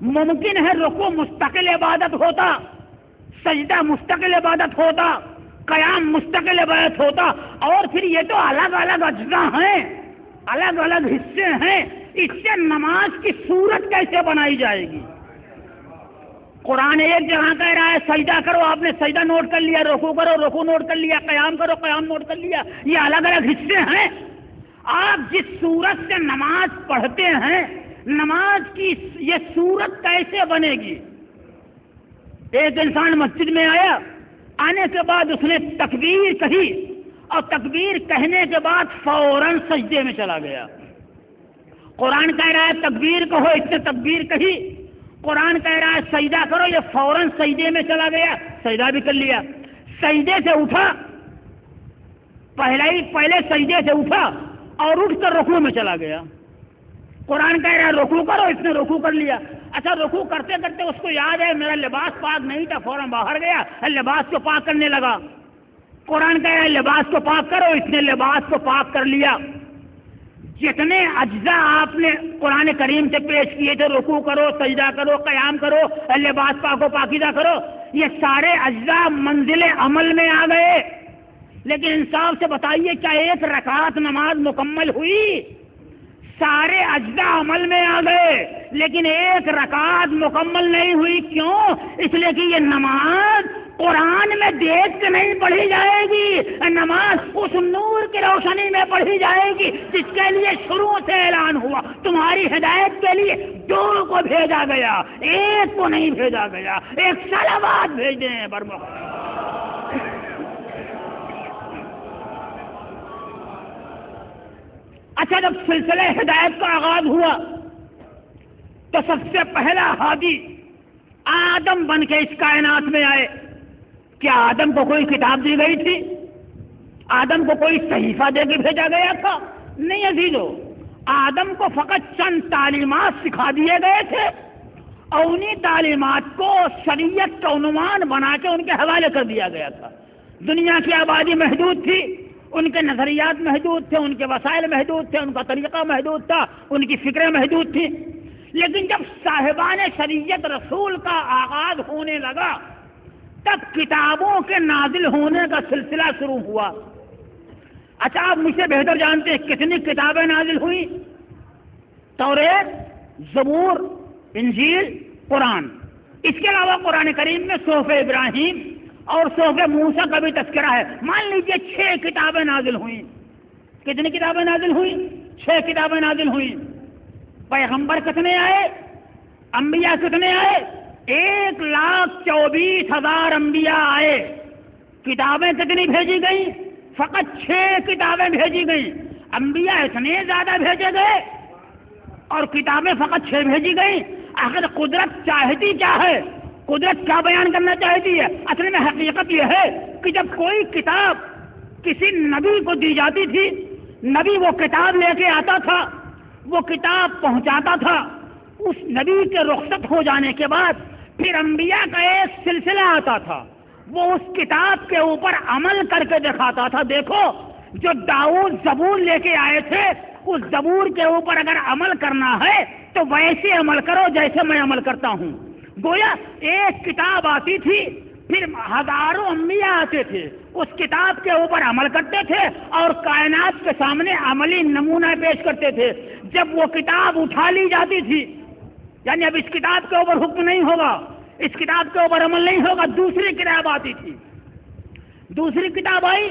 ممکن ہے رکوع مستقل عبادت ہوتا, سجدہ مستقل عبادت ہوتا, قیام مستقل عبادت ہوتا, اور پھر یہ تو الگ الگ اجزاء ہیں, الگ الگ حصے ہیں. اس سے نماز کی صورت کیسے بنائی جائے گی؟ قرآن ایک جگہ کہہ رہا ہے سجدہ کرو, آپ نے سجدہ نوٹ کر لیا, رکوع کرو رکوع نوٹ کر لیا, قیام کرو قیام نوٹ کر لیا. یہ الگ الگ حصے ہیں. آپ جس صورت سے نماز پڑھتے ہیں, نماز کی یہ صورت کیسے بنے گی؟ ایک انسان مسجد میں آیا, آنے کے بعد اس نے تکبیر کہی, اور تکبیر کہنے کے بعد فوراً سجدے میں چلا گیا. قرآن کہہ رہا ہے تکبیر کہو, اس نے تکبیر کہی. قرآن کہہ رہا ہے سجدہ کرو, یہ فوراً سجدے میں چلا گیا, سجدہ بھی کر لیا. سجدے سے اٹھا, پہلے سجدے سے اٹھا اور اٹھ کر رکوع میں چلا گیا. قرآن کہہ رہا ہے رکوع کرو, اس نے رکوع کر لیا. اچھا رکوع کرتے کرتے اس کو یاد ہے میرا لباس پاک نہیں تھا, فوراً باہر گیا, لباس کو پاک کرنے لگا. قرآن کہہ رہا ہے لباس کو پاک کرو, اس نے لباس کو پاک کر لیا. جتنے اجزاء آپ نے قرآن کریم سے پیش کیے تھے, رکوع کرو, سجدہ کرو, قیام کرو, لباس پاک و پاکیزہ کرو, یہ سارے اجزاء منزل عمل میں آ گئے. لیکن انصاف سے بتائیے کیا ایک رکعت نماز مکمل ہوئی؟ سارے اجزاء عمل میں آ گئے لیکن ایک رکعت مکمل نہیں ہوئی. کیوں؟ اس لیے کہ یہ نماز قرآن میں دیکھ کے نہیں پڑھی جائے گی, نماز اس نور کی روشنی میں پڑھی جائے گی جس کے لیے شروع سے اعلان ہوا. تمہاری ہدایت کے لیے 2 کو بھیجا گیا, 1 کو نہیں بھیجا گیا. ایک صلوات بھیج دیں برمخ. اچھا جب سلسلہ ہدایت کا آغاز ہوا تو سب سے پہلا ہادی آدم بن کے اس کائنات میں آئے. کیا آدم کو کوئی کتاب دی گئی تھی؟ آدم کو کوئی صحیفہ دے کے بھیجا گیا تھا؟ نہیں عزیزو، آدم کو فقط چند تعلیمات سکھا دیے گئے تھے اور انہی تعلیمات کو شریعت کا عنوان بنا کے ان کے حوالے کر دیا گیا تھا. دنیا کی آبادی محدود تھی، ان کے نظریات محدود تھے، ان کے وسائل محدود تھے، ان کا طریقہ محدود تھا، ان کی فکریں محدود تھیں. لیکن جب صاحبان شریعت رسول کا آغاز ہونے لگا تب کتابوں کے نازل ہونے کا سلسلہ شروع ہوا. اچھا، آپ مجھ سے بہتر جانتے ہیں کتنی کتابیں نازل ہوئی؟ توریت، زبور، انجیل، قرآن. اس کے علاوہ قرآن کریم میں صحف ابراہیم اور صحف موسیٰ کا بھی تذکرہ ہے. مان لیجیے 6 کتابیں نازل ہوئیں. کتنی کتابیں نازل ہوئیں؟ 6 کتابیں نازل ہوئیں. پیغمبر کتنے آئے؟ انبیاء کتنے آئے؟ 1,24,000 انبیاء آئے. کتابیں کتنی بھیجی گئیں؟ فقط 6 کتابیں بھیجی گئیں. انبیاء اتنے زیادہ بھیجے گئے اور کتابیں فقط 6 بھیجی گئیں. آخر قدرت چاہتی کیا ہے؟ قدرت کیا بیان کرنا چاہتی ہے؟ اصل میں حقیقت یہ ہے کہ جب کوئی کتاب کسی نبی کو دی جاتی تھی، نبی وہ کتاب لے کے آتا تھا، وہ کتاب پہنچاتا تھا. اس نبی کے رخصت ہو جانے کے بعد پھر انبیاء کا ایک سلسلہ آتا تھا، وہ اس کتاب کے اوپر عمل کر کے دکھاتا تھا. دیکھو، جو داؤد زبور لے کے آئے تھے، اس زبور کے اوپر اگر عمل کرنا ہے تو ویسے عمل کرو جیسے میں عمل کرتا ہوں. گویا ایک کتاب آتی تھی، پھر ہزاروں انبیاء آتے تھے، اس کتاب کے اوپر عمل کرتے تھے اور کائنات کے سامنے عملی نمونہ پیش کرتے تھے. جب وہ کتاب اٹھا لی جاتی تھی، یعنی اب اس کتاب کے اوپر حکم نہیں ہوگا، اس کتاب کے اوپر عمل نہیں ہوگا، دوسری کتاب آتی تھی. دوسری کتاب آئی،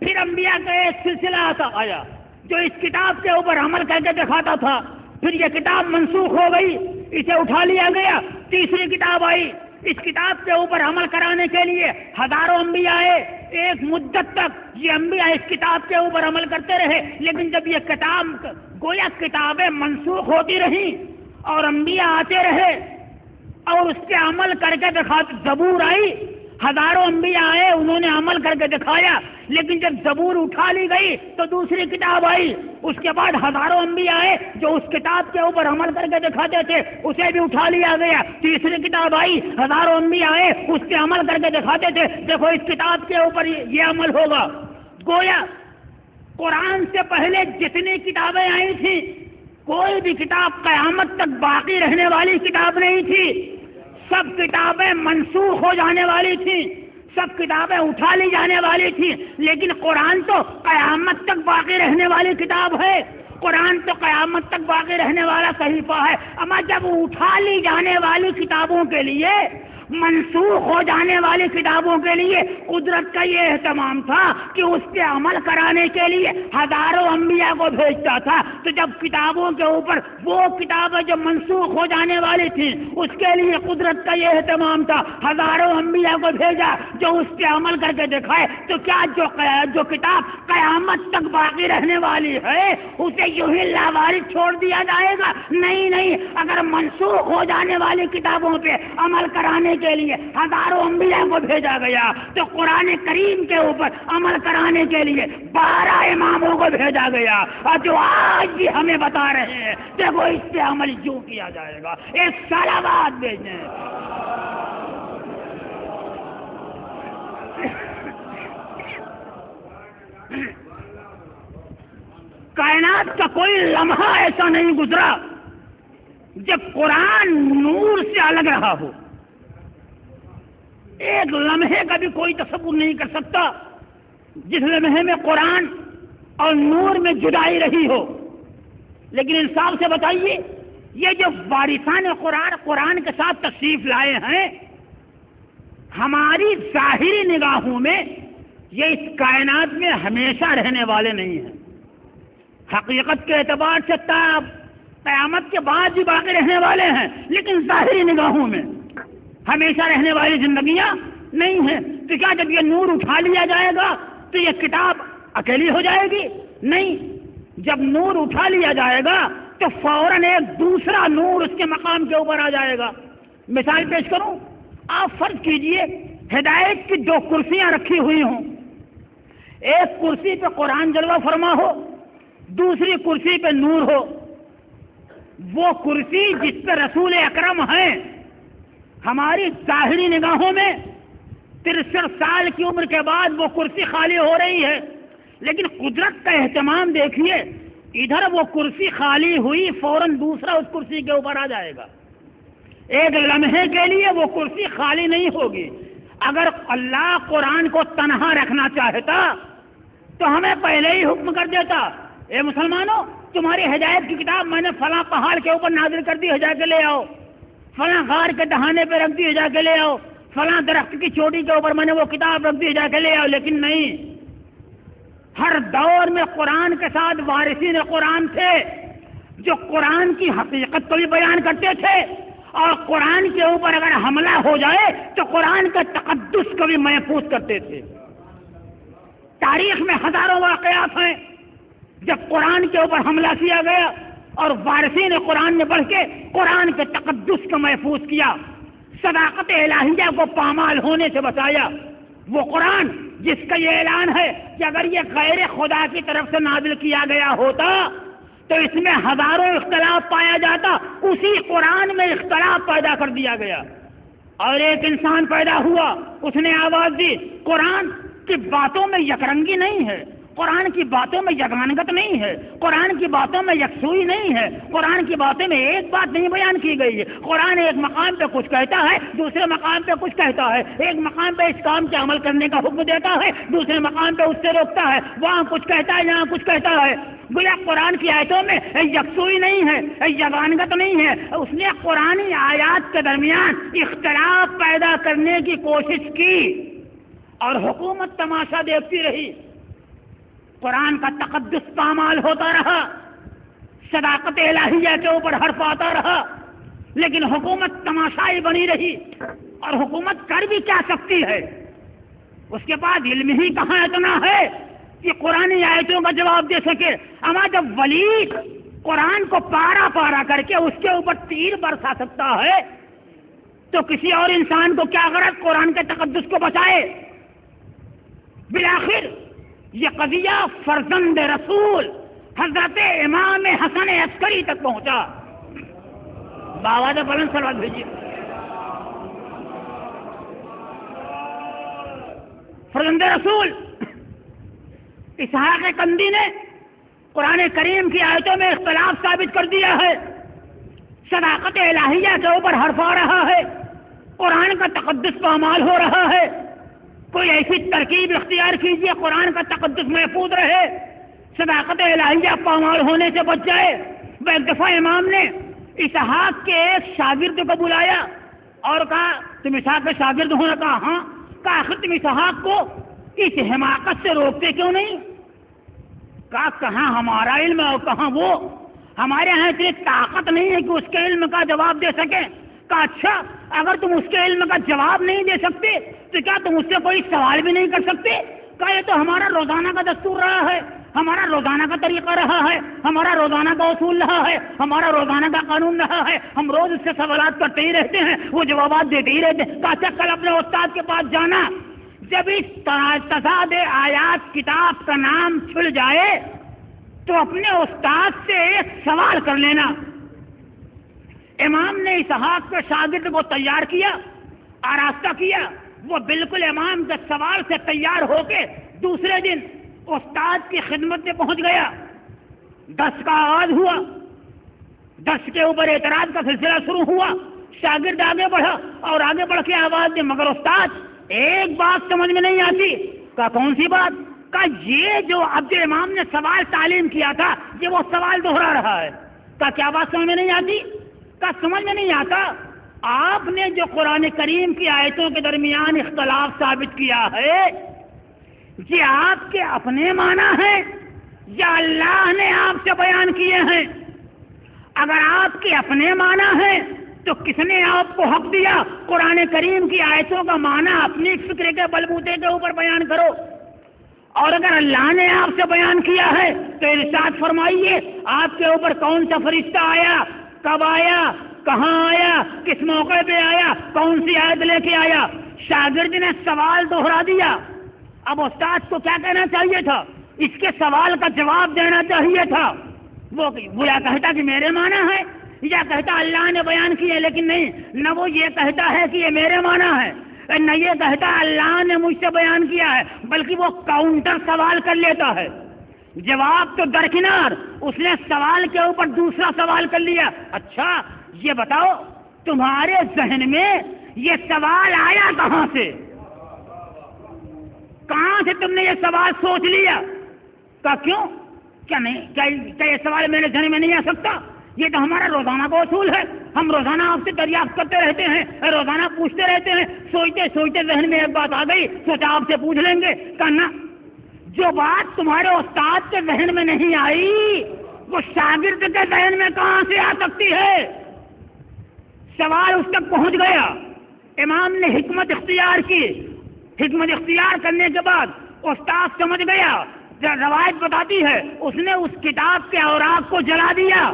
پھر انبیاء کا ایک سلسلہ آیا جو اس کتاب کے اوپر عمل کر کے دکھاتا تھا. پھر یہ کتاب منسوخ ہو گئی، اسے اٹھا لیا گیا. تیسری کتاب آئی، اس کتاب کے اوپر عمل کرانے کے لیے ہزاروں انبیاء آئے. ایک مدت تک یہ انبیاء اس کتاب کے اوپر عمل کرتے رہے. لیکن جب یہ کتاب گویا کتابیں منسوخ ہوتی رہیں اور انبیاء آتے رہے اور اس پہ عمل کر کے دکھاتے. زبور آئی، ہزاروں انبیاء آئے، انہوں نے عمل کر کے دکھایا. لیکن جب زبور اٹھا لی گئی تو دوسری کتاب آئی، اس کے بعد ہزاروں انبیاء آئے جو اس کتاب کے اوپر عمل کر کے دکھاتے تھے، اسے بھی اٹھا لیا گیا. تیسری کتاب آئی، ہزاروں انبیاء آئے، اس پہ عمل کر کے دکھاتے تھے، دیکھو اس کتاب کے اوپر یہ عمل ہوگا. گویا قرآن سے پہلے جتنی کتابیں آئی تھیں، کوئی بھی کتاب قیامت تک باقی رہنے والی کتاب نہیں تھی. سب کتابیں منسوخ ہو جانے والی تھیں، سب کتابیں اٹھا لی جانے والی تھی. لیکن قرآن تو قیامت تک باقی رہنے والی کتاب ہے. قرآن تو قیامت تک باقی رہنے والا صحیفہ ہے. اما جب اٹھا لی جانے والی کتابوں کے لیے، منسوخ ہو جانے والی کتابوں کے لیے قدرت کا یہ اہتمام تھا کہ اس پہ عمل کرانے کے لیے ہزاروں انبیاء کو بھیجتا تھا. تو جب کتابوں کے اوپر وہ کتابیں جو منسوخ ہو جانے والی تھیں، اس کے لیے قدرت کا یہ اہتمام تھا، ہزاروں انبیاء کو بھیجا جو اس پہ عمل کر کے دکھائے. تو کیا جو کتاب قیامت تک باقی رہنے والی ہے اسے یوں ہی لاوارث چھوڑ دیا جائے گا؟ نہیں. اگر منسوخ ہو جانے والی کتابوں پہ عمل کرانے کے لیے ہزاروں انبیاء کو بھیجا گیا تو قرآن کریم کے اوپر عمل کرانے کے لیے 12 اماموں کو بھیجا گیا، اور جو آج بھی ہمیں بتا رہے ہیں دیکھو اس پہ عمل یوں کیا جائے گا. ایک صلوات بھیجیں. کائنات کا کوئی لمحہ ایسا نہیں گزرا جب قرآن نور سے الگ رہا ہو. ایک لمحے کا بھی کوئی تصور نہیں کر سکتا جس لمحے میں قرآن اور نور میں جدائی رہی ہو. لیکن انصاف سے بتائیے، یہ جو وارثان قرآن کے ساتھ تشریف لائے ہیں، ہماری ظاہری نگاہوں میں یہ اس کائنات میں ہمیشہ رہنے والے نہیں ہیں. حقیقت کے اعتبار سے قیامت کے بعد بھی باقی رہنے والے ہیں، لیکن ظاہری نگاہوں میں ہمیشہ رہنے والی زندگیاں نہیں ہیں. تو کیا جب یہ نور اٹھا لیا جائے گا تو یہ کتاب اکیلی ہو جائے گی؟ نہیں. جب نور اٹھا لیا جائے گا تو فوراً ایک دوسرا نور اس کے مقام کے اوپر آ جائے گا. مثال پیش کروں, آپ فرض کیجئے ہدایت کی 2 کرسیاں رکھی ہوئی ہوں. ایک کرسی پہ قرآن جلوہ فرما ہو, دوسری کرسی پہ نور ہو. وہ کرسی جس پہ رسول اکرم ہیں, ہماری ظاہری نگاہوں میں 63 سال کی عمر کے بعد وہ کرسی خالی ہو رہی ہے, لیکن قدرت کا اہتمام دیکھیے, ادھر وہ کرسی خالی ہوئی, فوراً دوسرا اس کرسی کے اوپر آ جائے گا. ایک لمحے کے لیے وہ کرسی خالی نہیں ہوگی. اگر اللہ قرآن کو تنہا رکھنا چاہتا تو ہمیں پہلے ہی حکم کر دیتا, اے مسلمانوں تمہاری ہدایت کی کتاب میں نے فلاں پہاڑ کے اوپر نازل کر دی, جا کے لے آؤ. فلاں غار کے دہانے پہ رکھ دی, جا کے لے آؤ. فلاں درخت کی چوٹی کے اوپر میں نے وہ کتاب رکھ دی, جا کے لے آؤ. لیکن نہیں, ہر دور میں قرآن کے ساتھ وارثین قرآن تھے جو قرآن کی حقیقت کو بھی بیان کرتے تھے, اور قرآن کے اوپر اگر حملہ ہو جائے تو قرآن کے تقدس کو بھی محفوظ کرتے تھے. تاریخ میں ہزاروں واقعات ہیں جب قرآن کے اوپر حملہ کیا گیا اور وارثین قرآن نے بڑھ کے قرآن کے تقدس کو محفوظ کیا, صداقت الہیہ کو پامال ہونے سے بچایا. وہ قرآن جس کا یہ اعلان ہے کہ اگر یہ غیر خدا کی طرف سے نازل کیا گیا ہوتا تو اس میں ہزاروں اختلاف پایا جاتا, اسی قرآن میں اختلاف پیدا کر دیا گیا. اور ایک انسان پیدا ہوا, اس نے آواز دی, قرآن کی باتوں میں یکرنگی نہیں ہے, قرآن کی باتوں میں یگانگت نہیں ہے, قرآن کی باتوں میں یکسوئی نہیں ہے, قرآن کی باتوں میں ایک بات نہیں بیان کی گئی ہے. قرآن ایک مقام پہ کچھ کہتا ہے, دوسرے مقام پہ کچھ کہتا ہے. ایک مقام پہ اس کام کے عمل کرنے کا حکم دیتا ہے, دوسرے مقام پہ اس سے روکتا ہے. وہاں کچھ کہتا ہے, یہاں کچھ کہتا ہے. گویا قرآن کی آیتوں میں یکسوئی نہیں ہے, یگانگت نہیں ہے. اس نے قرآنی آیات کے درمیان اختلاف پیدا کرنے کی کوشش کی اور حکومت تماشا دیکھتی رہی. قرآن کا تقدس پامال ہوتا رہا, صداقت الہیہ کے اوپر حرف آتا رہا, لیکن حکومت تماشائی بنی رہی. اور حکومت کر بھی کیا سکتی ہے, اس کے پاس علم ہی کہاں اتنا ہے کہ قرآنی آیتوں کا جواب دے سکے. اما جب ولی قرآن کو پارا پارا کر کے اس کے اوپر تیر برسا سکتا ہے تو کسی اور انسان کو کیا غرض قرآن کے تقدس کو بچائے. بالآخر یہ قضیہ فرزند رسول حضرت امام حسن عسکری تک پہنچا. باواد بلند سلوات بھیجیے. فرزند رسول اسحاق کندی نے قرآن کریم کی آیتوں میں اختلاف ثابت کر دیا ہے, صداقت الہیہ کے اوپر حرف آ رہا ہے, قرآن کا تقدس پامال ہو رہا ہے. کوئی ایسی ترکیب اختیار کیجیے قرآن کا تقدس محفوظ رہے, صداقت الہیہ پامال ہونے سے بچ جائے. ایک دفعہ امام نے اسحاق کے ایک شاگرد کو بلایا اور کہا, تم اسحاق کے شاگرد ہو؟ کہا ہاں. کہا آخر تم اسحاق کو اس حماقت سے روکتے کیوں نہیں؟ کہا کہاں ہمارا علم اور کہاں وہ, ہمارے یہاں اتنی طاقت نہیں ہے کہ اس کے علم کا جواب دے سکیں. کہا اچھا, اگر تم اس کے علم کا جواب نہیں دے سکتے تو کیا تم اس سے کوئی سوال بھی نہیں کر سکتے؟ کہا یہ تو ہمارا روزانہ کا دستور رہا ہے, ہمارا روزانہ کا طریقہ رہا ہے, ہمارا روزانہ کا اصول رہا ہے, ہمارا روزانہ کا قانون رہا ہے. ہم روز اس سے سوالات کرتے ہی رہتے ہیں, وہ جوابات دیتے ہی رہتے ہیں. کہا اچھا کل اپنے استاد کے پاس جانا, جب اس تضاد آیات کتاب کا نام چھڑ جائے تو اپنے استاد سے ایک سوال کر لینا. امام نے اسحاق کے شاگرد کو تیار کیا, آراستہ کیا. وہ بالکل امام کے سوال سے تیار ہو کے دوسرے دن استاد کی خدمت میں پہنچ گیا. درس کا آغاز ہوا, درس کے اوپر اعتراض کا سلسلہ شروع ہوا. شاگرد آگے بڑھا اور آگے بڑھ کے آواز دی, مگر استاد ایک بات سمجھ میں نہیں آتی. کہا کون سی بات؟ کہا یہ جو اب جو امام نے سوال تعلیم کیا تھا یہ وہ سوال دوہرا رہا ہے. کہا کیا بات سمجھ میں نہیں آتی؟ کہا سمجھ میں نہیں آتا, آپ نے جو قرآن کریم کی آیتوں کے درمیان اختلاف ثابت کیا ہے یہ آپ کے اپنے معنی ہیں یا اللہ نے آپ سے بیان کیے ہیں؟ اگر آپ کے اپنے معنی ہیں تو کس نے آپ کو حق دیا قرآن کریم کی آیتوں کا معنی اپنی فکر کے بلبوتے کے اوپر بیان کرو؟ اور اگر اللہ نے آپ سے بیان کیا ہے تو ارشاد فرمائیے آپ کے اوپر کون سا فرشتہ آیا، کب آیا، کہاں آیا، کس موقع پہ آیا، کون سی آیت لے کے آیا؟ شاگرد نے سوال دوہرا دیا، اب استاد کو کیا کہنا چاہیے تھا؟ اس کے سوال کا جواب دینا چاہیے تھا۔ وہ یا کہتا کہ میرے معنی ہے، یا کہتا اللہ نے بیان کیا، لیکن نہیں، نہ وہ یہ کہتا ہے کہ یہ میرے معنی ہے، نہ یہ کہتا اللہ نے مجھ سے بیان کیا ہے، بلکہ وہ کاؤنٹر سوال کر لیتا ہے۔ جواب تو درکنار، اس نے سوال کے اوپر دوسرا سوال کر لیا۔ اچھا یہ بتاؤ تمہارے ذہن میں یہ سوال آیا کہاں سے؟ کہاں سے تم نے یہ سوال سوچ لیا؟ کیوں؟ کیا یہ سوال میرے ذہن میں نہیں آ سکتا؟ یہ تو ہمارا روزانہ کا اصول ہے، ہم روزانہ آپ سے دریافت کرتے رہتے ہیں، روزانہ پوچھتے رہتے ہیں، سوچتے سوچتے ذہن میں ایک بات آ گئی، سوچا آپ سے پوچھ لیں گے۔ کہنا جو بات تمہارے استاد کے ذہن میں نہیں آئی وہ شاگرد کے ذہن میں کہاں سے آ سکتی ہے؟ سوال اس تک پہنچ گیا، امام نے حکمت اختیار کی، حکمت اختیار کرنے کے بعد استاد سمجھ گیا، روایت بتاتی ہے اس نے اس کتاب کے اوراق کو جلا دیا،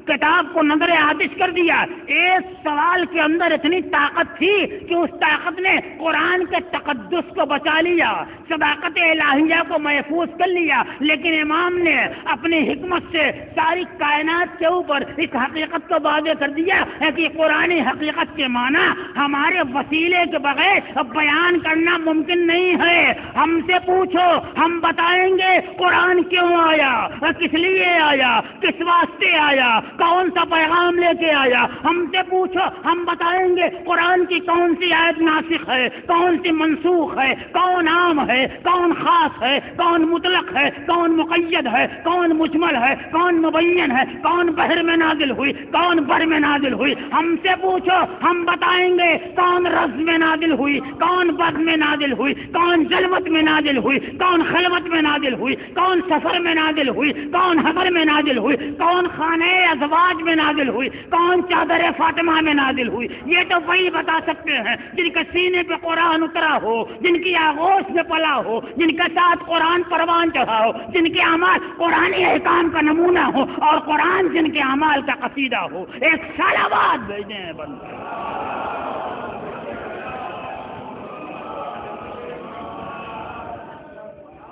کتاب کو نظر آتش کر دیا۔ ایک سوال کے اندر اتنی طاقت تھی کہ اس طاقت نے قرآن کے تقدس کو بچا لیا، صداقت الہیہ کو محفوظ کر لیا، لیکن امام نے اپنی حکمت سے ساری کائنات کے اوپر اس حقیقت کو واضح کر دیا ہے کہ قرآن حقیقت کے معنی ہمارے وسیلے کے بغیر بیان کرنا ممکن نہیں ہے۔ ہم سے پوچھو، ہم بتائیں گے قرآن کیوں آیا، کس لیے آیا، کس واسطے آیا، کون سا پیغام لے کے آیا۔ ہم سے پوچھو، ہم بتائیں گے قرآن کی کون سی آیت ناسخ ہے، کون سی منسوخ ہے، کون عام ہے، کون خاص ہے، کون مطلق ہے، کون مقید ہے، کون مجمل ہے، کون مبین ہے، کون بحر میں نازل ہوئی، کون بر میں نازل ہوئی۔ ہم سے پوچھو، ہم بتائیں گے کون رز میں نازل ہوئی، کون بد میں نازل ہوئی، کون جلوت میں نازل ہوئی، کون خلوت میں نازل ہوئی، کون سفر میں نازل ہوئی، کون حضر میں نازل ہوئی، کون خانہ ازواج میں نازل ہوئی، کون چادر فاطمہ میں نازل ہوئی۔ یہ تو وہی بتا سکتے ہیں جن کے سینے پہ قرآن اترا ہو، جن کی آغوش میں پلا ہو، جن کے ساتھ قرآن پروان چڑھا ہو، جن کے اعمال قرآنی احکام کا نمونہ ہو اور قرآن جن کے اعمال کا قصیدہ ہو۔ ایک صلوات بھیجیں ہیں بندے۔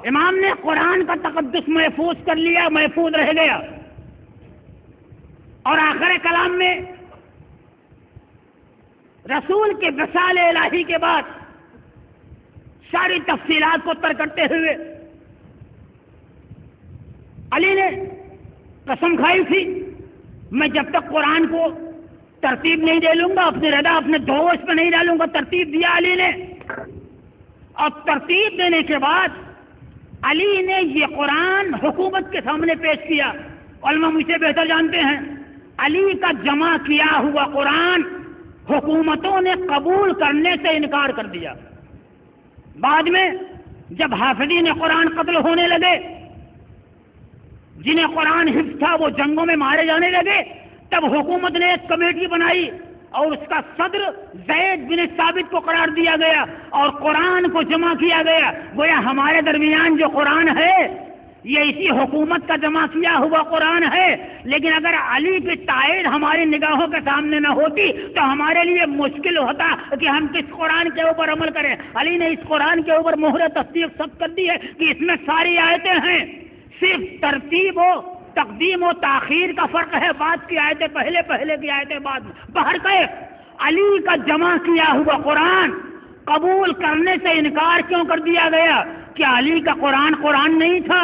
امام نے قرآن کا تقدس محفوظ کر لیا، محفوظ رہ گیا، اور آخر کلام میں رسول کے وصال الہی کے بعد ساری تفصیلات کو ترک کرتے ہوئے علی نے قسم کھائی تھی میں جب تک قرآن کو ترتیب نہیں دے لوں گا، اپنے رضا اپنے دوست پہ نہیں ڈالوں گا۔ ترتیب دیا علی نے، اور ترتیب دینے کے بعد علی نے یہ قرآن حکومت کے سامنے پیش کیا۔ علماء مجھ سے بہتر جانتے ہیں علی کا جمع کیا ہوا قرآن حکومتوں نے قبول کرنے سے انکار کر دیا۔ بعد میں جب حافظین قرآن قتل ہونے لگے، جنہیں قرآن حفظ تھا وہ جنگوں میں مارے جانے لگے، تب حکومت نے ایک کمیٹی بنائی اور اس کا صدر زید بن ثابت کو قرار دیا گیا اور قرآن کو جمع کیا گیا۔ گویا ہمارے درمیان جو قرآن ہے یہ اسی حکومت کا جمع کیا ہوا قرآن ہے، لیکن اگر علی کی تائید ہماری نگاہوں کے سامنے نہ ہوتی تو ہمارے لیے مشکل ہوتا کہ ہم کس قرآن کے اوپر عمل کریں۔ علی نے اس قرآن کے اوپر مہر تصدیق سب کر دی ہے کہ اس میں ساری آیتیں ہیں، صرف ترتیب و تقدیم و تاخیر کا فرق ہے، بعد کی آیتیں پہلے، پہلے کی آیتیں بعد میں۔ بہرکیف علی کا جمع کیا ہوا قرآن قبول کرنے سے انکار کیوں کر دیا گیا؟ کیا علی کا قرآن قرآن نہیں تھا؟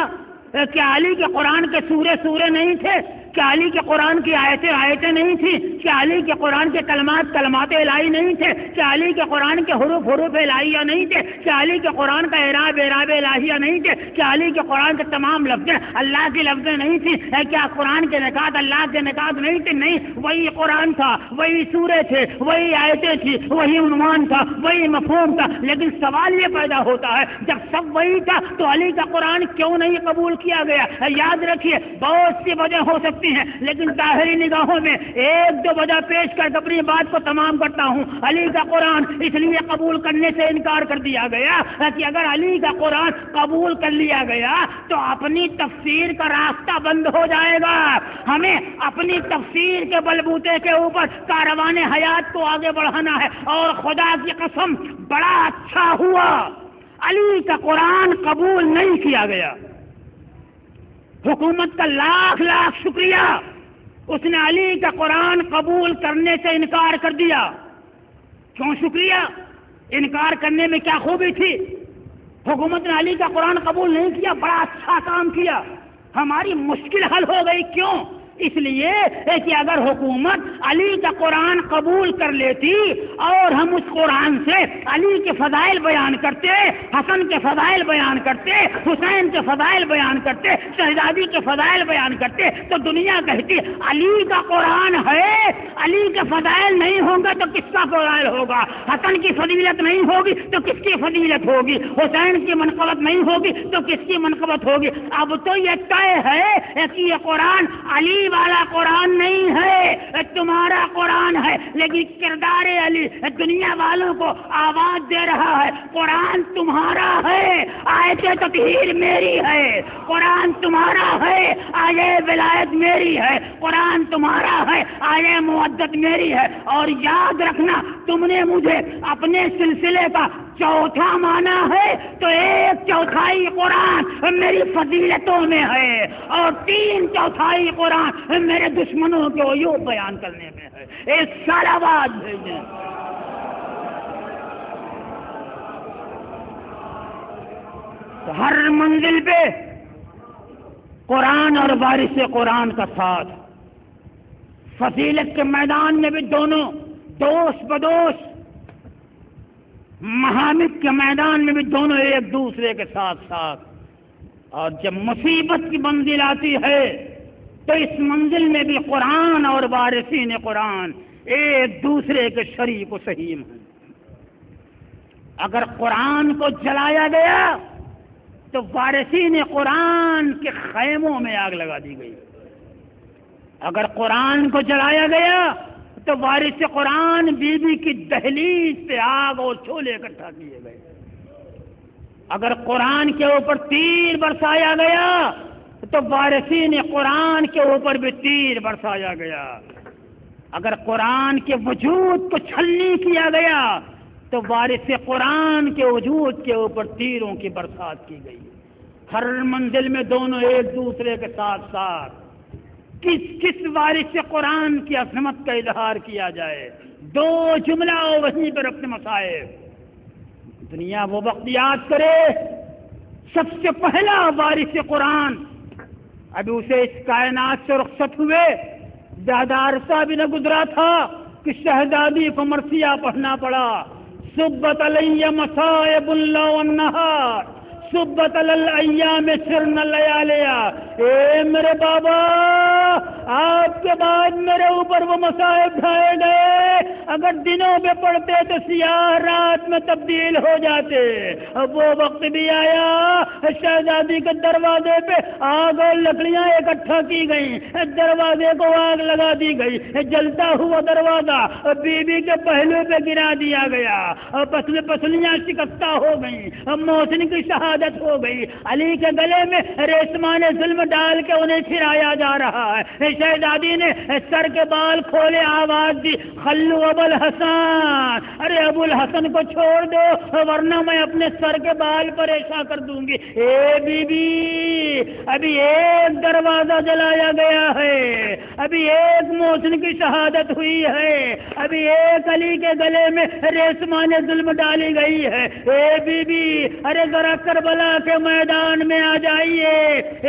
کیا علی کے قرآن کے سورے نہیں تھے؟ کیا علی کے قرآن کی آیتیں نہیں تھیں؟ کیا علی کے قرآن کے کلمات الہی نہیں تھے؟ کیا علی کے قرآن کے حروف الہیہ نہیں تھے؟ کیا علی کے قرآن کا اعراب الہیہ نہیں تھے؟ کیا علی کے قرآن کے تمام لفظیں اللہ کی لفظیں نہیں تھیں؟ کیا قرآن کے نکات اللہ کے نکات نہیں تھے؟ نہیں، وہی قرآن تھا، وہی سورے تھے، وہی آیتیں تھی، وہی عنوان تھا، وہی مفہوم تھا۔ لیکن سوال یہ پیدا ہوتا ہے جب سب وہی تھا تو علی کا قرآن کیوں نہیں قبول کیا گیا؟ یاد رکھیے بہت سی وجہ ہو سکتی ہیں، لیکن ظاہری نگاہوں میں ایک و وجہ پیش کر کے اپنی بات کو تمام کرتا ہوں۔ علی کا قرآن اس لیے قبول کرنے سے انکار کر دیا گیا کہ اگر علی کا قرآن قبول کر لیا گیا تو اپنی تفسیر کا راستہ بند ہو جائے گا۔ ہمیں اپنی تفسیر کے بلبوتے کے اوپر کاروان حیات کو آگے بڑھانا ہے، اور خدا کی قسم بڑا اچھا ہوا علی کا قرآن قبول نہیں کیا گیا۔ حکومت کا لاکھ لاکھ شکریہ، اس نے علی کا قرآن قبول کرنے سے انکار کر دیا۔ کیوں شکریہ؟ انکار کرنے میں کیا خوبی تھی؟ حکومت نے علی کا قرآن قبول نہیں کیا، بڑا اچھا کام کیا، ہماری مشکل حل ہو گئی۔ کیوں؟ اس لیے کہ اگر حکومت علی کا قرآن قبول کر لیتی اور ہم اس قرآن سے علی کے فضائل بیان کرتے، حسن کے فضائل بیان کرتے، حسین کے فضائل بیان کرتے، شہزادی کے فضائل بیان کرتے، تو دنیا کہتی علی کا قرآن ہے، علی کے فضائل نہیں ہوں گے تو کس کا فضائل ہوگا؟ حسن کی فضیلت نہیں ہوگی تو کس کی فضیلت ہوگی؟ حسین کی منقبت نہیں ہوگی تو کس کی منقبت ہوگی؟ اب تو یہ طے ہے کہ یہ قرآن علی والا قرآن نہیں ہے، تمہارا قرآن ہے، لیکن کردار علی دنیا والوں کو آواز دے رہا ہے قرآن تمہارا ہے، آیت تطہیر میری ہے، قرآن تمہارا ہے، آیت ولایت میری ہے، قرآن تمہارا ہے، آیت مودت میری ہے۔ اور یاد رکھنا تم نے مجھے اپنے سلسلے کا چوتھا مانا ہے تو 1/4 قرآن میری فضیلتوں میں ہے، اور 3/4 قرآن میرے دشمنوں کے عیوب بیان کرنے میں ہے۔ ایک سال آواز بھیجیں۔ تو ہر منزل پہ قرآن اور وارث قرآن کا ساتھ، فضیلت کے میدان میں بھی دونوں دوست بدوست، محامد کے میدان میں بھی دونوں ایک دوسرے کے ساتھ ساتھ، اور جب مصیبت کی منزل آتی ہے تو اس منزل میں بھی قرآن اور وارثین قرآن ایک دوسرے کے شریک و سہیم ہیں۔ اگر قرآن کو جلایا گیا تو وارثین قرآن کے خیموں میں آگ لگا دی گئی، اگر قرآن کو جلایا گیا تو وارث قرآن بی بی کی دہلیز پہ آگ اور چولہے اکٹھا کیے گئے، اگر قرآن کے اوپر تیر برسایا گیا تو وارثین قرآن کے اوپر بھی تیر برسایا گیا، اگر قرآن کے وجود کو چھلنی کیا گیا تو وارث قرآن کے وجود کے اوپر تیروں کی برسات کی گئی۔ ہر منزل میں دونوں ایک دوسرے کے ساتھ ساتھ، کس وارث قرآن کی عظمت کا اظہار کیا جائے؟ دو جملہ وہیں پر اپنے مصائب۔ دنیا وہ وقت یاد کرے سب سے پہلا وارث قرآن ابھی اسے اس کائنات سے رخصت ہوئے، زیادہ عرصہ بھی نہ گزرا تھا کہ شہزادی کو مرثیہ پڑھنا پڑا۔ صبت علی مصائب اللہ والنہار، صبت الایام سرن لیالیا۔ اے میرے بابا، آپ کے بعد میرے اوپر وہ مصائب ڈھائے گئے، اگر دنوں میں پڑھتے تو سیاہ رات میں تبدیل ہو جاتے۔ اب وہ وقت بھی آیا، شہزادی کے دروازے پہ آگ اور لکڑیاں اکٹھا کی گئیں، دروازے کو آگ لگا دی گئی، جلتا ہوا دروازہ بی بی کے پہلو پہ گرا دیا گیا، پسلیاں شکستہ ہو گئیں، محسن کی شہادت ہو گئی، علی کے گلے میں ریشمان ظلم ڈال کے انہیں پھرایا جا رہا ہے۔ شہزادی نے سر کے بال کھولے، آواز دی، خلو ابو الحسن، ارے ابو الحسن کو چھوڑ دو ورنہ میں اپنے سر کے بال پر ایسا کر دوں گی۔ اے بی بی، ابھی ایک دروازہ جلایا گیا ہے، ابھی ایک محسن کی شہادت ہوئی ہے، ابھی ایک علی کے گلے میں ریشمان ظلم ڈالی گئی ہے۔ اے بی بی، ارے ذرا کربلا کے میدان میں آ جائیے،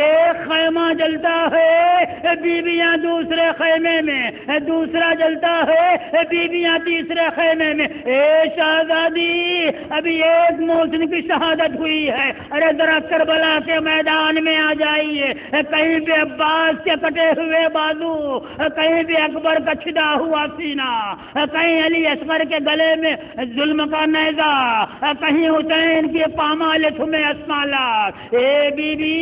ایک خیمہ جلتا ہے، بیویاں دوسرے خیمے میں، دوسرا جلتا ہے، بیویاں تیسرے خیمے میں۔ اے شہزادی، ابھی ایک محسن کی شہادت ہوئی ہے، ارے ذرا کربلا کے میدان میں آ جائیے، کہیں بھی عباس کے کٹے ہوئے بازو، کہیں بھی اکبر کا چھدا ہوا سینہ، کہیں علی اصغر کے گلے میں ظلم کا نیزہ، کہیں حسین کی پامال تمہیں اسمالات۔ اے بی بی،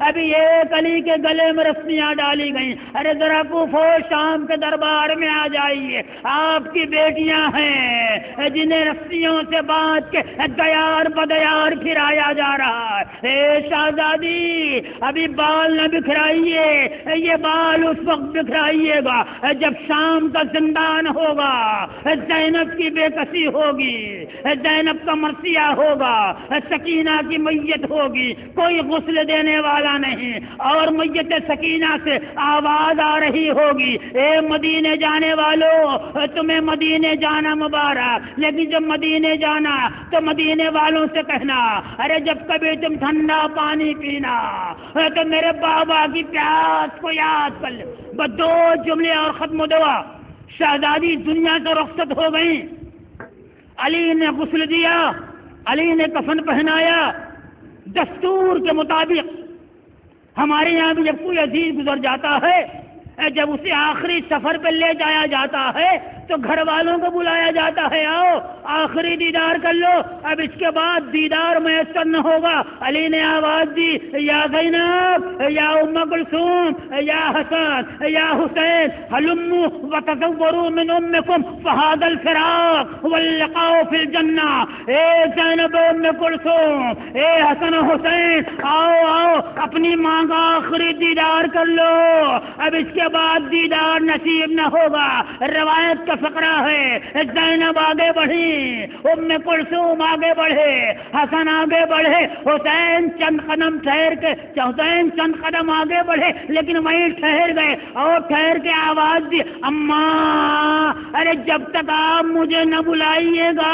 ابھی ایک علی کے گلے میں رسیاں ڈالی گئیں، ارے ذرا کوفہ شام کے دربار میں آ جائیے، آپ کی بیٹیاں ہیں جنہیں رسیوں سے باندھ کے دیار بدیار پھرایا جا رہا ہے۔ اے شہزادی ابھی بال نہ بکھرائیے، یہ بال اس وقت بکھرائیے گا جب شام کا زندان ہوگا، زینب کی بے کسی ہوگی، زینب کا مرثیہ ہوگا، سکینہ کی میت ہوگی، کوئی غسل دینے والا نہیں، اور میت سکینہ سے آواز آ رہی ہوگی، اے مدینے جانے والوں تمہیں مدینے جانا مبارک، لیکن جب مدینے جانا تو مدینے والوں سے کہنا ارے جب کبھی تم ٹھنڈا پانی پینا تو میرے بابا کی پیاس کو یاد کر لو۔ بس 2 جملے اور ختم دعا۔ شہزادی دنیا سے رخصت ہو گئی، علی نے غسل دیا، علی نے کفن پہنایا۔ دستور کے مطابق ہمارے یہاں بھی جب کوئی عزیز گزر جاتا ہے، جب اسے آخری سفر پہ لے جایا جاتا ہے تو گھر والوں کو بلایا جاتا ہے، آؤ آخری دیدار کر لو، اب اس کے بعد دیدار میسر نہ ہوگا۔ علی نے آواز دی یا زینب یا ام کلثوم یا حسن یا حسین ہلموا وتزوروا من امکم فهذا الفراق واللقاء فی الجنہ۔ اے زینب ام کلثوم، اے حسن حسین، آؤ آؤ اپنی ماں کا آخری دیدار کر لو، اب اس کے بعد دیدار نصیب نہ ہوگا۔ روایت کا فقرہ ہے زینب آگے بڑھی، ام کلثوم آگے بڑھے، حسن آگے بڑھے، حسین چند قدم ٹھہر کے، حسین چند قدم آگے بڑھے لیکن وہیں ٹھہر گئے اور ٹھہر کے آواز دی اماں ارے جب تک آپ مجھے نہ بلائیے گا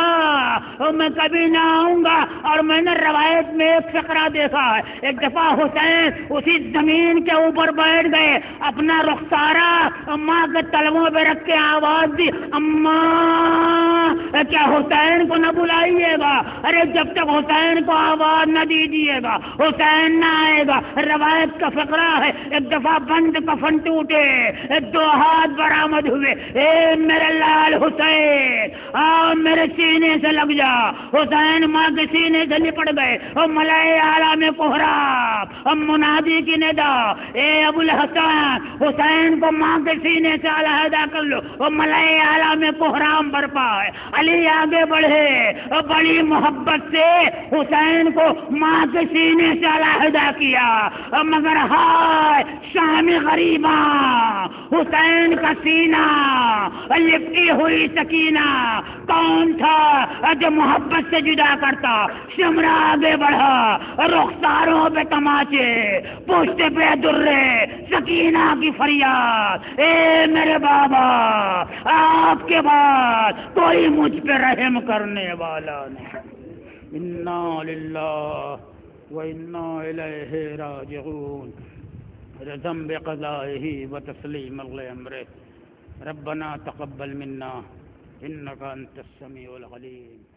میں کبھی نہ آؤں گا۔ اور میں نے روایت میں ایک فقرہ دیکھا ہے، ایک دفعہ حسین اسی زمین کے اوپر بیٹھ گئے، اپنا رخسارہ ماں کے تلووں پہ رکھ کے آواز دی اماں کیا حسین کو نہ بلائیے گا؟ ارے جب تک حسین کو آواز نہ دیجیے گا حسین نہ آئے گا۔ روایت کا فقرہ ہے ایک دفعہ بند کفن ٹوٹے، 2 ہاتھ برآمد ہوئے، اے میرے لال حسین آ میرے سینے سے لگ جا۔ حسین ماں کے سینے سے لپٹ گئے، اور ملائے اعلیٰ میں کوہرام، اور منادی کی ندا اے ابو الحسن حسین کو ماں کے سینے سے علیحدہ کر لو، اور ملائے اعلیٰ میں کوہرام برپا ہے۔ علی آگے بڑھے اور بڑی محبت سے حسین کو ماں کے سینے سے علیحدہ کیا، مگر ہائے شام غریباں حسین کا سینہ لپٹی ہوئی سکینہ کون تھا جو محبت سے جدا کرتا؟ شمرا آگے بڑھا، رخساروں پہ تماچے، پشت پہ درے، سکینہ کی فریاد، اے میرے بابا آپ کے بعد کوئی مجھ پہ رحم کرنے والا نہیں۔ انا للہ و انا الیہ راجعون، رضم بقضائہ و تسلیم امرہ، ربنا تقبل منا انک انت السمیع العلیم۔